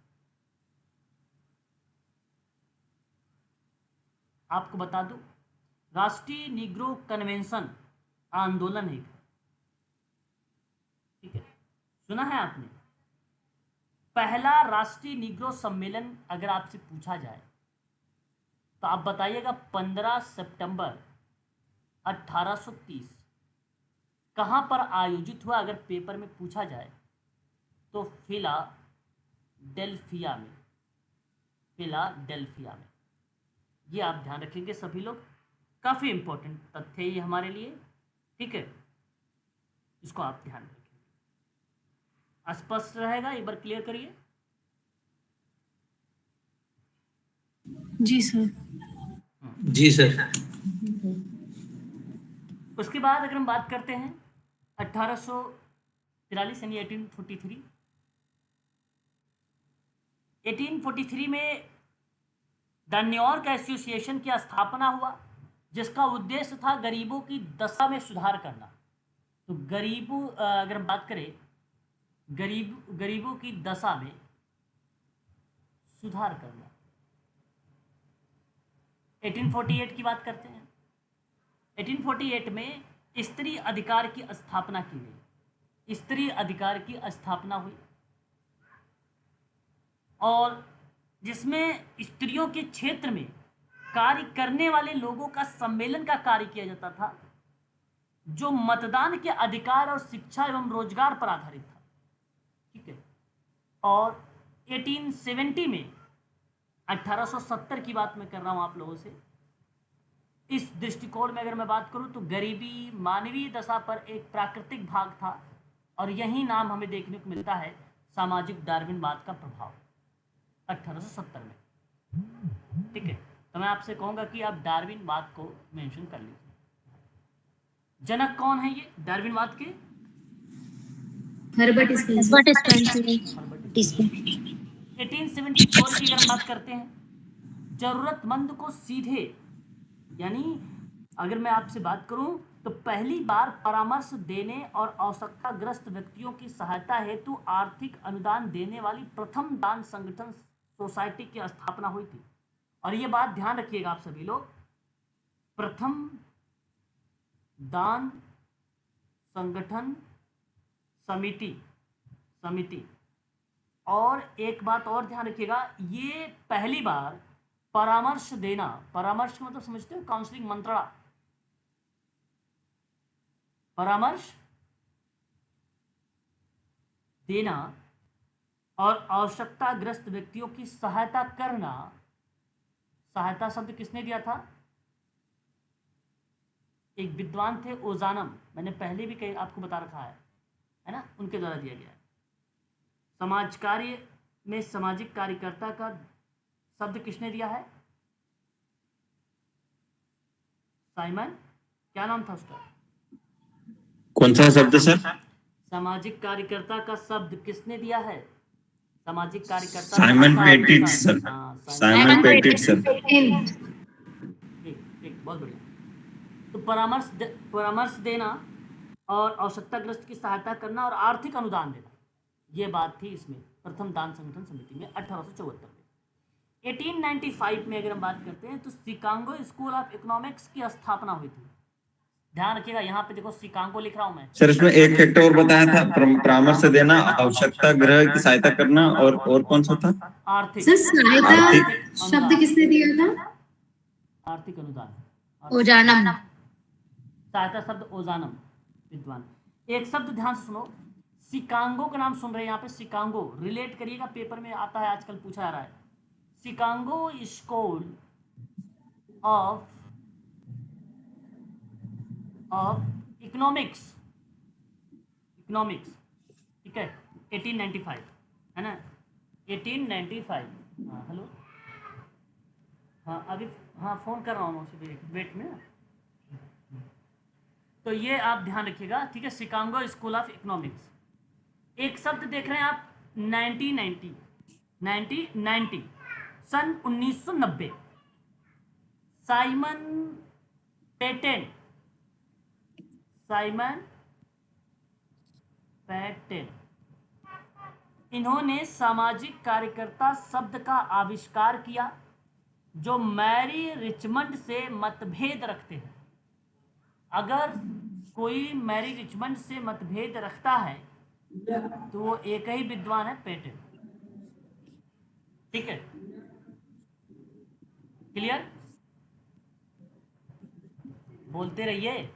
आपको बता दूं, राष्ट्रीय नीग्रो कन्वेंशन आंदोलन है, ठीक है, सुना है आपने। पहला राष्ट्रीय नीग्रो सम्मेलन अगर आपसे पूछा जाए तो आप बताइएगा 15 सितंबर 1830 कहाँ पर आयोजित हुआ। अगर पेपर में पूछा जाए तो फिलाडेल्फिया में, फिलाडेल्फिया में। ये आप ध्यान रखेंगे सभी लोग, काफ़ी इंपॉर्टेंट तथ्य है ये हमारे लिए, ठीक है, इसको आप ध्यान रखें। स्पष्ट रहेगा, एक बार क्लियर करिए। जी सर। जी सर। उसके बाद अगर हम बात करते हैं 1843 यानी 1843, 1843 में द न्यूयॉर्क एसोसिएशन की स्थापना हुआ, जिसका उद्देश्य था गरीबों की दशा में सुधार करना। तो गरीबों अगर हम बात करें गरीबों की दशा में सुधार करना। 1848 की बात करते हैं। 1848 में स्त्री अधिकार की स्थापना की गई, स्त्री अधिकार की स्थापना हुई, और जिसमें स्त्रियों के क्षेत्र में कार्य करने वाले लोगों का सम्मेलन का कार्य किया जाता था, जो मतदान के अधिकार और शिक्षा एवं रोजगार पर आधारित था, ठीक है। और 1870 में, 1870 की बात मैं कर रहा हूं आप लोगों से, इस दृष्टिकोण में अगर मैं बात करूं तो गरीबी मानवीय दशा पर एक प्राकृतिक भाग था, और यही नाम हमें देखने को मिलता है सामाजिक डार्विनवाद का प्रभाव 1870 में, ठीक है। तो मैं आपसे कहूंगा कि आप डार्विनवाद को मेंशन कर लीजिए। जनक कौन है ये डार्विनवाद के? Herbert Spencer. What is Spencer? 1874 की अगर बात करते हैं, जरूरतमंद को सीधे, यानी अगर मैं आपसे बात करूं तो पहली बार परामर्श देने और आवश्यकताग्रस्त व्यक्तियों की सहायता हेतु आर्थिक अनुदान देने वाली प्रथम दान संगठन सोसाइटी की स्थापना हुई थी। और ये बात ध्यान रखिएगा आप सभी लोग, प्रथम दान संगठन समिति। और एक बात और ध्यान रखिएगा, ये पहली बार परामर्श देना, परामर्श का मतलब समझते हो, काउंसलिंग, मंत्रणा, परामर्श देना और आवश्यकताग्रस्त व्यक्तियों की सहायता करना। सहायता शब्द किसने दिया था? एक विद्वान थे ओजानम, मैंने पहले भी कहीं आपको बता रखा है ना, उनके द्वारा दिया गया है। समाज कार्य में सामाजिक कार्यकर्ता का शब्द किसने दिया है? साइमन, क्या नाम था उसका? कौन सा शब्द सर? सामाजिक कार्यकर्ता का शब्द किसने दिया है? सामाजिक कार्यकर्ता Simon petit sir. Simon petit sir. एक बहुत बढ़िया। तो परामर्श देना और आवश्यकताग्रस्त की सहायता करना और आर्थिक अनुदान देना, ये बात थी इसमें प्रथम दान संगठन समिति में 1874 में। 1895 में अगर हम बात करते हैं तो शिकागो स्कूल ऑफ इकोनॉमिक्स की स्थापना हुई थी। ध्यान रखिएगा, यहाँ पे देखो शिकागो लिख रहा हूँ मैं। सर इसमें एक फैक्टर और बताया था, परामर्श देना, आवश्यकता ग्रह की सहायता करना, और कौन सा था? आर्थिक सर सहायता आर्थिक शब्द किसने दिया था? आर्थिक अनुदान, ओजानम। सहायता शब्द ओजानम, विद्वान। एक शब्द ध्यान से सुनो, शिकागो का नाम सुन रहे हैं यहाँ पे, शिकागो रिलेट करिएगा, पेपर में आता है आजकल, पूछा जा रहा है। शिकागो स्कूल ऑफ इकोनॉमिक्स, ठीक है, 1895 है ना, 1895। हाँ हेलो, हाँ अभी, हाँ फोन कर रहा हूँ उसे, वेट में। तो ये आप ध्यान रखिएगा, ठीक है, शिकागो स्कूल ऑफ इकोनॉमिक्स। एक शब्द देख रहे हैं आप, 1990 सन 1990, साइमन पैटन, इन्होंने सामाजिक कार्यकर्ता शब्द का आविष्कार किया, जो मैरी रिचमंड से मतभेद रखते हैं। अगर कोई मैरी रिचमंड से मतभेद रखता है तो वो एक ही विद्वान है, पैटन। ठीक है, क्लियर? बोलते रहिए।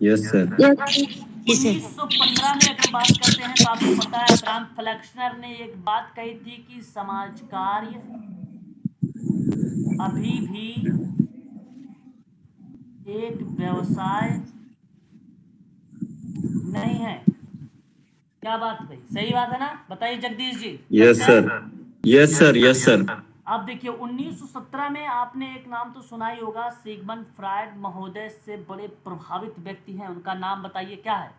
Yes sir. 1915 में अगर बात करते हैं तो आपको पता है अब्राहम फ्लेक्सनर ने एक बात कही थी कि समाज कार्य अभी भी एक व्यवसाय नहीं है। क्या बात भाई, सही बात है ना? बताइए Jagdish ji. Yes sir, yes sir, yes sir. अब देखिए 1917 में आपने एक नाम तो सुना ही होगा, सिगमंड फ्रायड महोदय से बड़े प्रभावित व्यक्ति हैं, उनका नाम बताइए क्या है?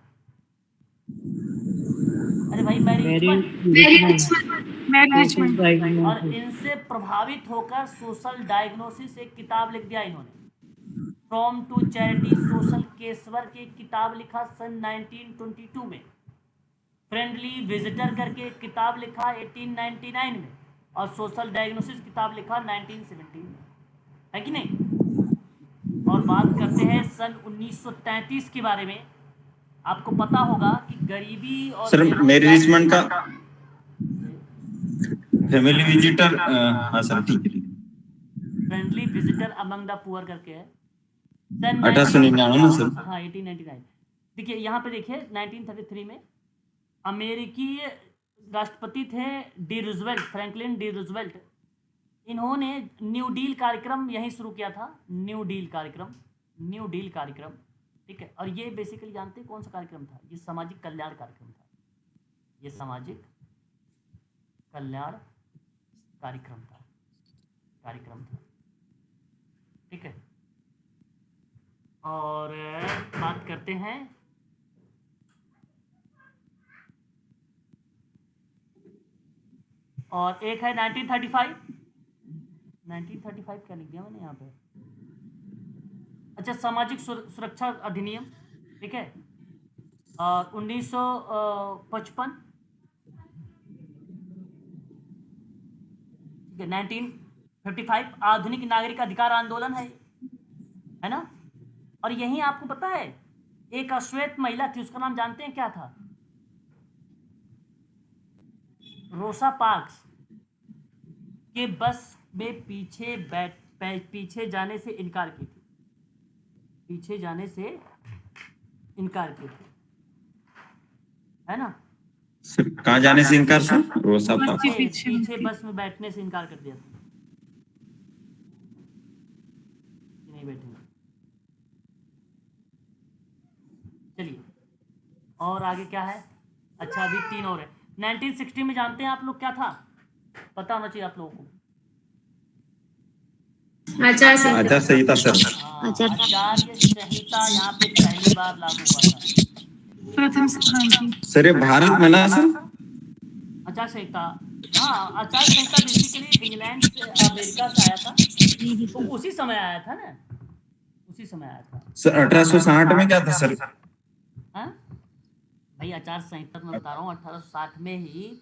अरे भाई मैरी रिचमंड। और इनसे प्रभावित होकर सोशल डायग्नोसिस एक किताब लिख दिया इन्होंने, फ्रॉम टू चैरिटी सोशल केसवर की किताब लिखा सन 1922 में, फ्रेंडली विजिटर करके एक किताब लिखा 1899 में, और सोशल डायग्नोसिस किताब लिखा 1917 में, है कि नहीं? और बात करते हैं सन 1933 के बारे में। आपको पता होगा कि गरीबी और सर मैरी रिचमंड का फैमिली विजिटर, हाँ सर ठीक है, friendly visitor among the poor करके है, 1899 ना सर? हाँ 1899। देखिए यहाँ पे देखिए 1933 में अमेरिकी राष्ट्रपति थे D Roosevelt, Franklin D Roosevelt. इन्होंने न्यू डील कार्यक्रम यहीं शुरू किया था, न्यू डील कार्यक्रम, ठीक है। और ये बेसिकली जानते हैं कौन सा कार्यक्रम था? ये सामाजिक कल्याण कार्यक्रम था, ये सामाजिक कल्याण कार्यक्रम था, ठीक है। और बात करते हैं और एक है 1935 क्या लिख दिया मैंने यहाँ पे? अच्छा, सामाजिक सुरक्षा अधिनियम, ठीक है, 1955, ठीक है, 1955 आधुनिक नागरिक अधिकार आंदोलन है ना। और यहीं आपको पता है एक अश्वेत महिला थी, उसका नाम जानते हैं क्या था? रोसा पार्क्स के बस में पीछे जाने से इनकार की थी, है ना। सर कहाँ जाने से इनकार सर? रोसा पार्क। पीछे बस में बैठने से इनकार कर दिया था, नहीं बैठेंगे। चलिए और आगे क्या है? अच्छा अभी 3 और है। 1960 में जानते हैं आप लोग क्या था? पता होना चाहिए आप लोगों को। आचार संहिता। आचार संहिता सर। आचार्य संहिता यहाँ पे पहली बार लागू हुआ था। सर ये भारत में ना सर? आचार संहिता, हाँ आचार संहिता बेसिकली इंग्लैंड से अमेरिका से आया था, तो उसी समय आया था ना, सर 1860 में क्या था सर? हाँ भाई आचार संहिता मैं बता रहा हूँ, 1860 में ही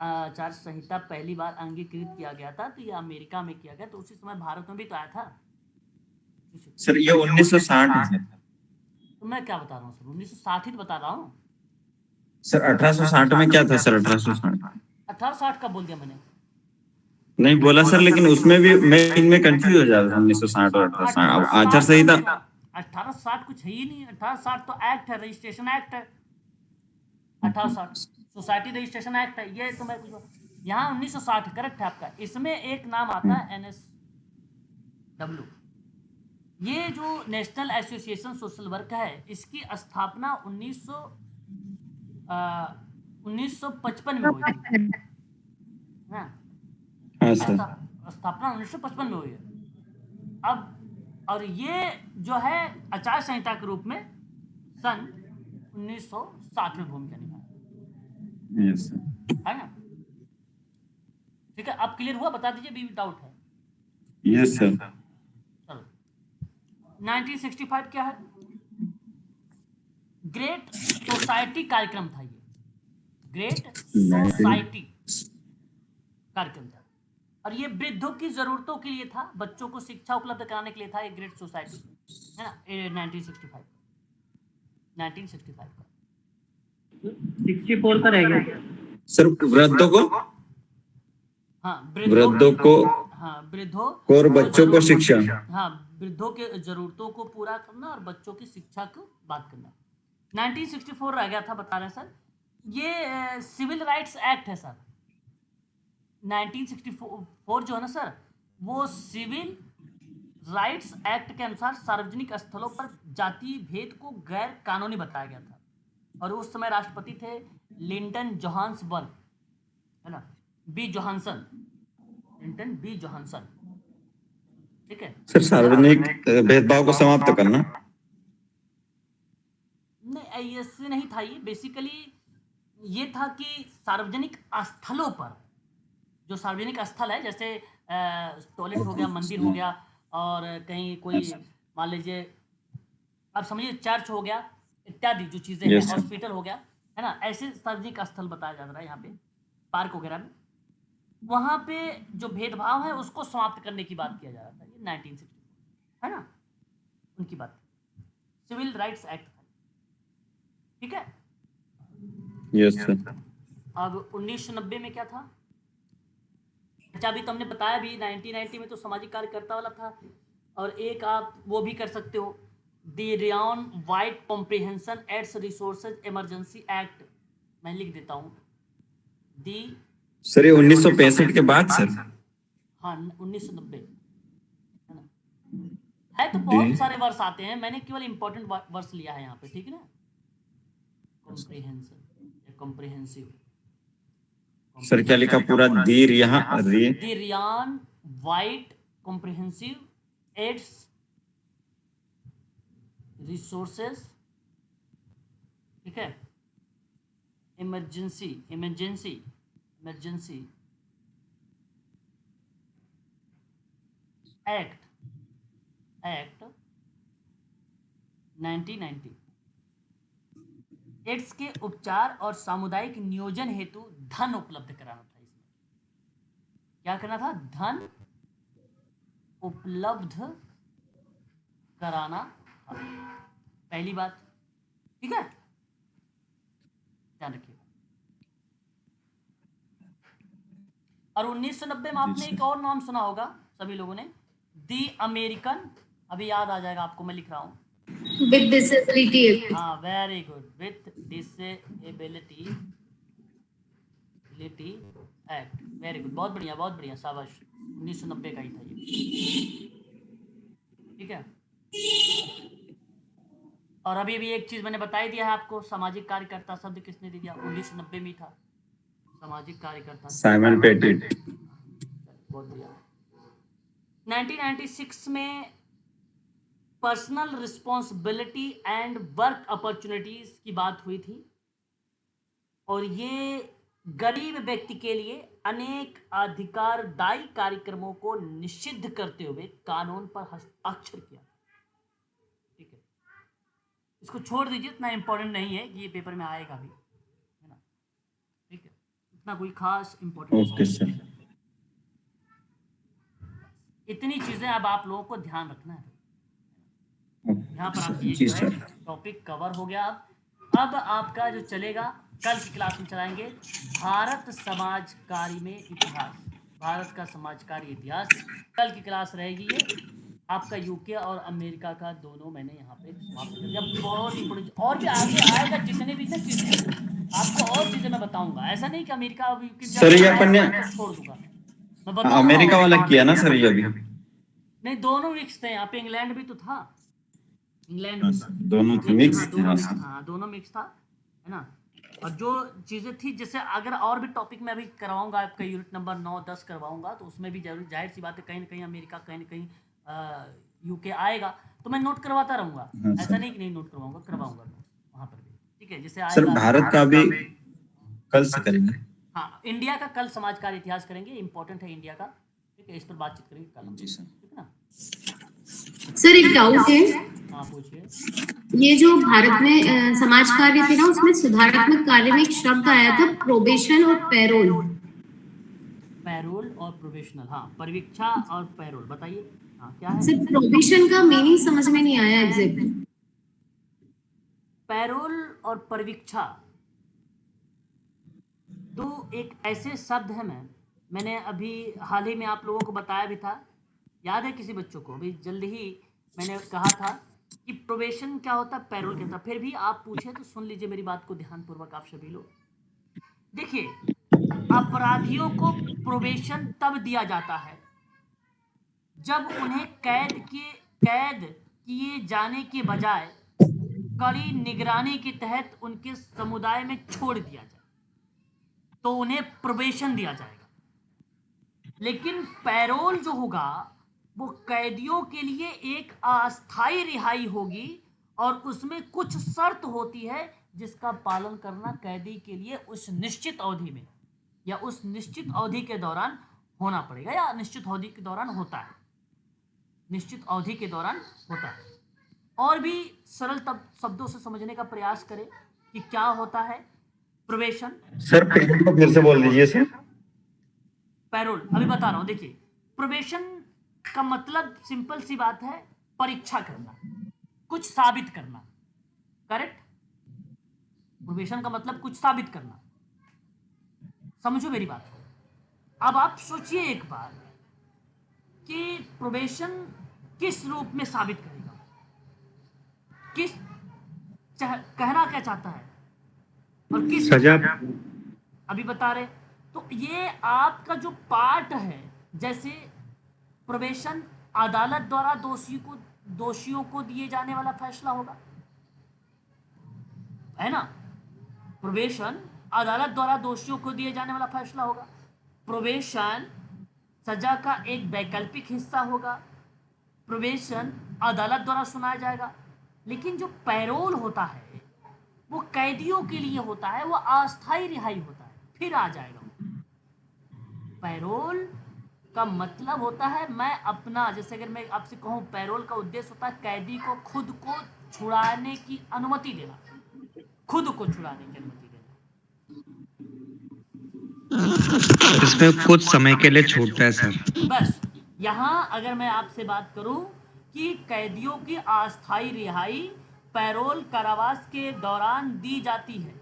आचार संहिता पहली बार अंगीकृत किया गया था, तो ये अमेरिका में किया गया, तो उसी समय भारत में भी तो आया था। सर ये 1960 है सर। तो मैं क्या बता रहा हूँ सर, 1960 ही तो बता रहा हूँ। सर 1860 में क्या था सर? 1860 1860 का बोल दिया मैंने। नहीं बोला सर, लेकिन उसमें भी मैं इनमें कंफ्यूज हो जाता हूँ 1960 और 1860। अब आचार संहिता 1860 कुछ है ही नहीं। 1860 तो एक्ट है, रजिस्ट्रेशन एक्ट है। 1860 सोसाइटी रजिस्ट्रेशन एक्ट है। ये तो मैं कुछ यहाँ 1960 करेक्ट है आपका। इसमें एक नाम आता है NSW। ये जो नेशनल एसोसिएशन सोशल वर्क है, इसकी स्थापना 1955 में हुई थी। हाँ, हाँ सर। स्थापना 1955 में हुई है। अब और ये जो है आचार संहिता के रूप में सन 1960 में भूमिका निभाया यस सर। है ना। ठीक है, अब क्लियर हुआ? बता दीजिए, भी डाउट है। Yes sir. चलो 1965 क्या है? ग्रेट सोसाइटी कार्यक्रम था। ये ग्रेट सोसाइटी कार्यक्रम था और ये वृद्धों की जरूरतों के लिए था, बच्चों को शिक्षा उपलब्ध कराने के लिए था। ये ग्रेट सोसाइटी है ना, 1965 का 64 का रह गया सर। वृद्धों को, हाँ वृद्धों को, हाँ वृद्धों और बच्चों को शिक्षा, हाँ वृद्धों के जरूरतों को पूरा करना और बच्चों की शिक्षा को बात करना। 1964 रह गया था, बता रहे सर। ये सिविल राइट्स एक्ट है सर। 1964 जो है ना सर, वो सिविल राइट्स एक्ट के अनुसार सार्वजनिक स्थलों पर जातीय भेद को गैर कानूनी बताया गया था और उस समय राष्ट्रपति थे लिंटन जोहान्सबर्ग, है ना, B Johansson, Linton B Johansson. ठीक है सर। सार्वजनिक भेदभाव को समाप्त करना। नहीं, ऐसे नहीं था। ये बेसिकली ये था कि सार्वजनिक स्थलों पर, जो सार्वजनिक स्थल है, जैसे टॉयलेट हो गया, मंदिर हो गया, और कहीं कोई मान लीजिए आप समझिए चर्च हो गया इत्यादि जो चीज़ें हैं, हॉस्पिटल हो गया, है ना, ऐसे सार्वजनिक स्थल बताया जा रहा है यहाँ पे, पार्क वगैरह में। वहाँ पे जो भेदभाव है उसको समाप्त करने की बात किया जा रहा था। ये 1964 है ना, उनकी बात, सिविल राइट्स एक्ट था। ठीक है। Yes sir. अब 1990 में क्या था? अच्छा, अभी तो हमने बताया भी 1990 में तो सामाजिक कार्यकर्ता वाला था, और एक आप वो भी कर सकते हो, the Ryan White comprehension AIDS resources emergency act. मैं लिख देता हूँ दी। सर ये 1965 के बाद सर। हाँ 1990 है ना। है तो बहुत सारे वर्ष आते हैं, मैंने केवल इंपॉर्टेंट वर्ष लिया है यहाँ पे। ठीक है ना, कॉम्प्रिहेंशन या कॉम्प्रिहेंसिव। सर क्या लिखा पूरा? The Ryan White comprehensive AIDS resources, ठीक है, इमरजेंसी एक्ट 1990। एड्स के उपचार और सामुदायिक नियोजन हेतु धन उपलब्ध कराना था। इसमें क्या करना था? धन उपलब्ध कराना था, पहली बात। ठीक है, ध्यान रखिए। और 1990 में आपने एक और नाम सुना होगा सभी लोगों ने, दी अमेरिकन। अभी याद आ जाएगा आपको, मैं लिख रहा हूँ, विद डिसेबिलिटी। हाँ very good, with disability act. Very good, बहुत बढ़िया, शाबाश। 1990 का ही था ये। ठीक है। और अभी भी एक चीज मैंने बता ही दिया है आपको, सामाजिक कार्यकर्ता शब्द किसने दे दिया? 1990 में था सामाजिक कार्यकर्ता, साइमन पेटिट। बहुत बढ़िया। 1996 में personal responsibility and work opportunities की बात हुई थी, और ये गरीब व्यक्ति के लिए अनेक अधिकारदायी कार्यक्रमों को निषिद्ध करते हुए कानून पर हस्ताक्षर किया। ठीक है, इसको छोड़ दीजिए, इतना इंपॉर्टेंट नहीं है कि ये पेपर में आएगा भी, है ना। ठीक है, इतना कोई खास इंपॉर्टेंट। Okay sir. इतनी चीजें अब आप लोगों को ध्यान रखना है। यहाँ पर आप ये जी जो है सर। टॉपिक कवर हो गया। अब आपका जो चलेगा कल की क्लास में चलाएंगे भारत समाजकारी में इतिहास, भारत का समाजकारी इतिहास कल की क्लास रहेगी। ये आपका यूके और अमेरिका का दोनों मैंने यहाँ पे समाप्त कर दिया। बहुत इंपॉर्टेंट और भी आगे आएगा, जितने भी ना चीजें आपको और चीजें मैं बताऊंगा। ऐसा नहीं कि अमेरिका और यूके सर ये अपन ने छोड़ दूंगा, मैं बताऊंगा। अमेरिका वाला किया ना सर ये अभी? नहीं, दोनों मिक्स थे यहाँ पे। इंग्लैंड भी तो था, इंग्लैंड भी था। दोनों थे मिक्स थे। दोनों मिक्स था, है ना। और जो चीजें थी, जैसे अगर और भी टॉपिक मैं अभी करवाऊंगा, आपका यूनिट नंबर 9-10 करवाऊंगा, तो उसमें भी जरूर जाहिर सी बात है कहीं ना कहीं अमेरिका, कहीं ना कहीं यूके आएगा, तो मैं नोट करवाता रहूंगा। ऐसा नहीं कि नहीं नोट करवाऊंगा, करवाऊंगा वहां पर भी, ठीक है। जैसे सर भारत का भी कल से करेंगे। हाँ, इंडिया का कल समाजकारी इतिहास करेंगे, इंपॉर्टेंट है इंडिया का, ठीक है। इस पर बातचीत करेंगे कल। जी सर। ठीक है ना। सर एक डाउट है, हाँ पूछिए। ये जो भारत में समाज कार्य थे ना, उसमें सुधारात्मक कार्य में एक शब्द आया था प्रोबेशन और पैरोल। पैरोल और प्रोबेशनल, हाँ, परिवीक्षा और पैरोल, बताइए। हाँ क्या है सर प्रोबेशन का मीनिंग समझ में नहीं आया एग्जैक्ट। पैरोल और परिवीक्षा तो एक ऐसे शब्द है। मैंने अभी हाल ही में आप लोगों को बताया भी था, याद है किसी बच्चों को? अभी जल्दी ही मैंने कहा था कि प्रोबेशन क्या होता है, पैरोल क्या होता है। फिर भी आप पूछे तो सुन लीजिए मेरी बात को ध्यानपूर्वक आप सभी लोग। देखिए, अपराधियों को प्रोबेशन तब दिया जाता है जब उन्हें कैद किए जाने के बजाय कड़ी निगरानी के तहत उनके समुदाय में छोड़ दिया जाए, तो उन्हें प्रोबेशन दिया जाएगा। लेकिन पैरोल जो होगा वो कैदियों के लिए एक अस्थायी रिहाई होगी, और उसमें कुछ शर्त होती है जिसका पालन करना कैदी के लिए उस निश्चित अवधि में या उस निश्चित अवधि के दौरान होना पड़ेगा, या निश्चित अवधि के दौरान होता है, निश्चित अवधि के दौरान होता है। और भी सरल शब्दों से समझने का प्रयास करें कि क्या होता है प्रोबेशन। सर पैरोल को फिर से बोल दीजिए सर। पैरोल अभी बता रहा हूं। देखिए, प्रोबेशन का मतलब सिंपल सी बात है, परीक्षा करना, कुछ साबित करना, करेक्ट। प्रोबेशन का मतलब कुछ साबित करना, समझो मेरी बात को। अब आप सोचिए एक बार कि प्रोबेशन किस रूप में साबित करेगा, कहना क्या चाहता है और किस सजा अभी बता रहे। तो ये आपका जो पार्ट है, जैसे प्रोबेशन अदालत द्वारा दोषियों को दिए जाने वाला फैसला होगा, है ना। प्रोबेशन अदालत द्वारा दोषियों को दिए जाने वाला फैसला होगा। प्रोबेशन सजा का एक वैकल्पिक हिस्सा होगा। प्रोबेशन अदालत द्वारा सुनाया जाएगा। लेकिन जो पैरोल होता है वो कैदियों के लिए होता है, वो अस्थायी रिहाई होता है, फिर आ जाएगा। पैरोल का मतलब होता है मैं अपना, जैसे अगर मैं आपसे कहूं, पैरोल का उद्देश्य होता है कैदी को खुद को छुड़ाने की अनुमति देना, खुद को छुड़ाने की अनुमति देना। इसमें कुछ समय के लिए छूटता है सर। बस यहाँ अगर मैं आपसे बात करूं कि कैदियों की अस्थायी रिहाई पैरोल कारावास के दौरान दी जाती है,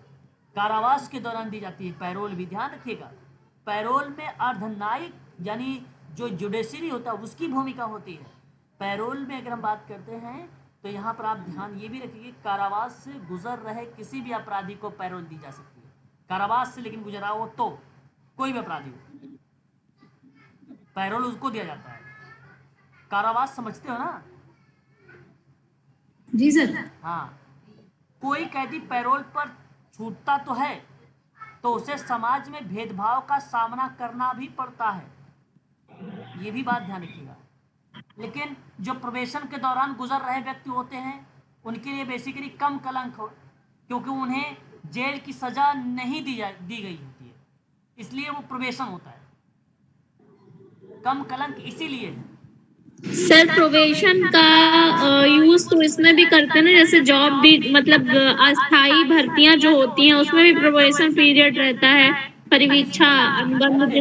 कारावास के दौरान दी जाती है पैरोल भी, ध्यान रखिएगा। पैरोल में अर्धन्यायिक यानी जो जुडिशरी होता है उसकी भूमिका होती है। पैरोल में अगर हम बात करते हैं तो यहाँ पर आप ध्यान ये भी रखिए, कारावास से गुजर रहे किसी भी अपराधी को पैरोल दी जा सकती है। कारावास से लेकिन गुजरा हो तो कोई भी अपराधी हो, पैरोल उसको दिया जाता है। कारावास समझते हो ना? जी सर। हाँ, कोई कैदी पैरोल पर छूटता तो है तो उसे समाज में भेदभाव का सामना करना भी पड़ता है, ये भी बात ध्यान रखिएगा। लेकिन जो प्रोबेशन के दौरान गुजर रहे व्यक्ति होते हैं उनके लिए बेसिकली कम कलंक हो, क्योंकि उन्हें जेल की सजा नहीं दी गई होती है, इसलिए वो प्रोबेशन होता है। कम कलंक इसीलिए है। सर प्रोबेशन का यूज तो इसमें भी करते हैं ना, जैसे जॉब भी, मतलब अस्थायी भर्तियां जो होती हैं उसमें भी प्रोबेशन पीरियड रहता है, परिवीक्षा अनुबंध,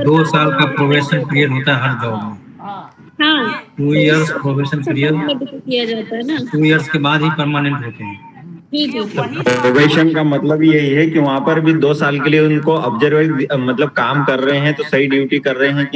2 साल का प्रोबेशन पीरियड होता है हर जॉब में। हाँ, हाँ 2 इयर्स प्रोबेशन पीरियड, किया जाता है ना। 2 इयर्स के बाद ही परमानेंट होते हैं। जी जी। प्रोबेशन का मतलब यही है कि वहां पर भी 2 साल के लिए उनको ऑब्जर्व मतलब काम कर रहे हैं तो सही ड्यूटी कर रहे हैं कि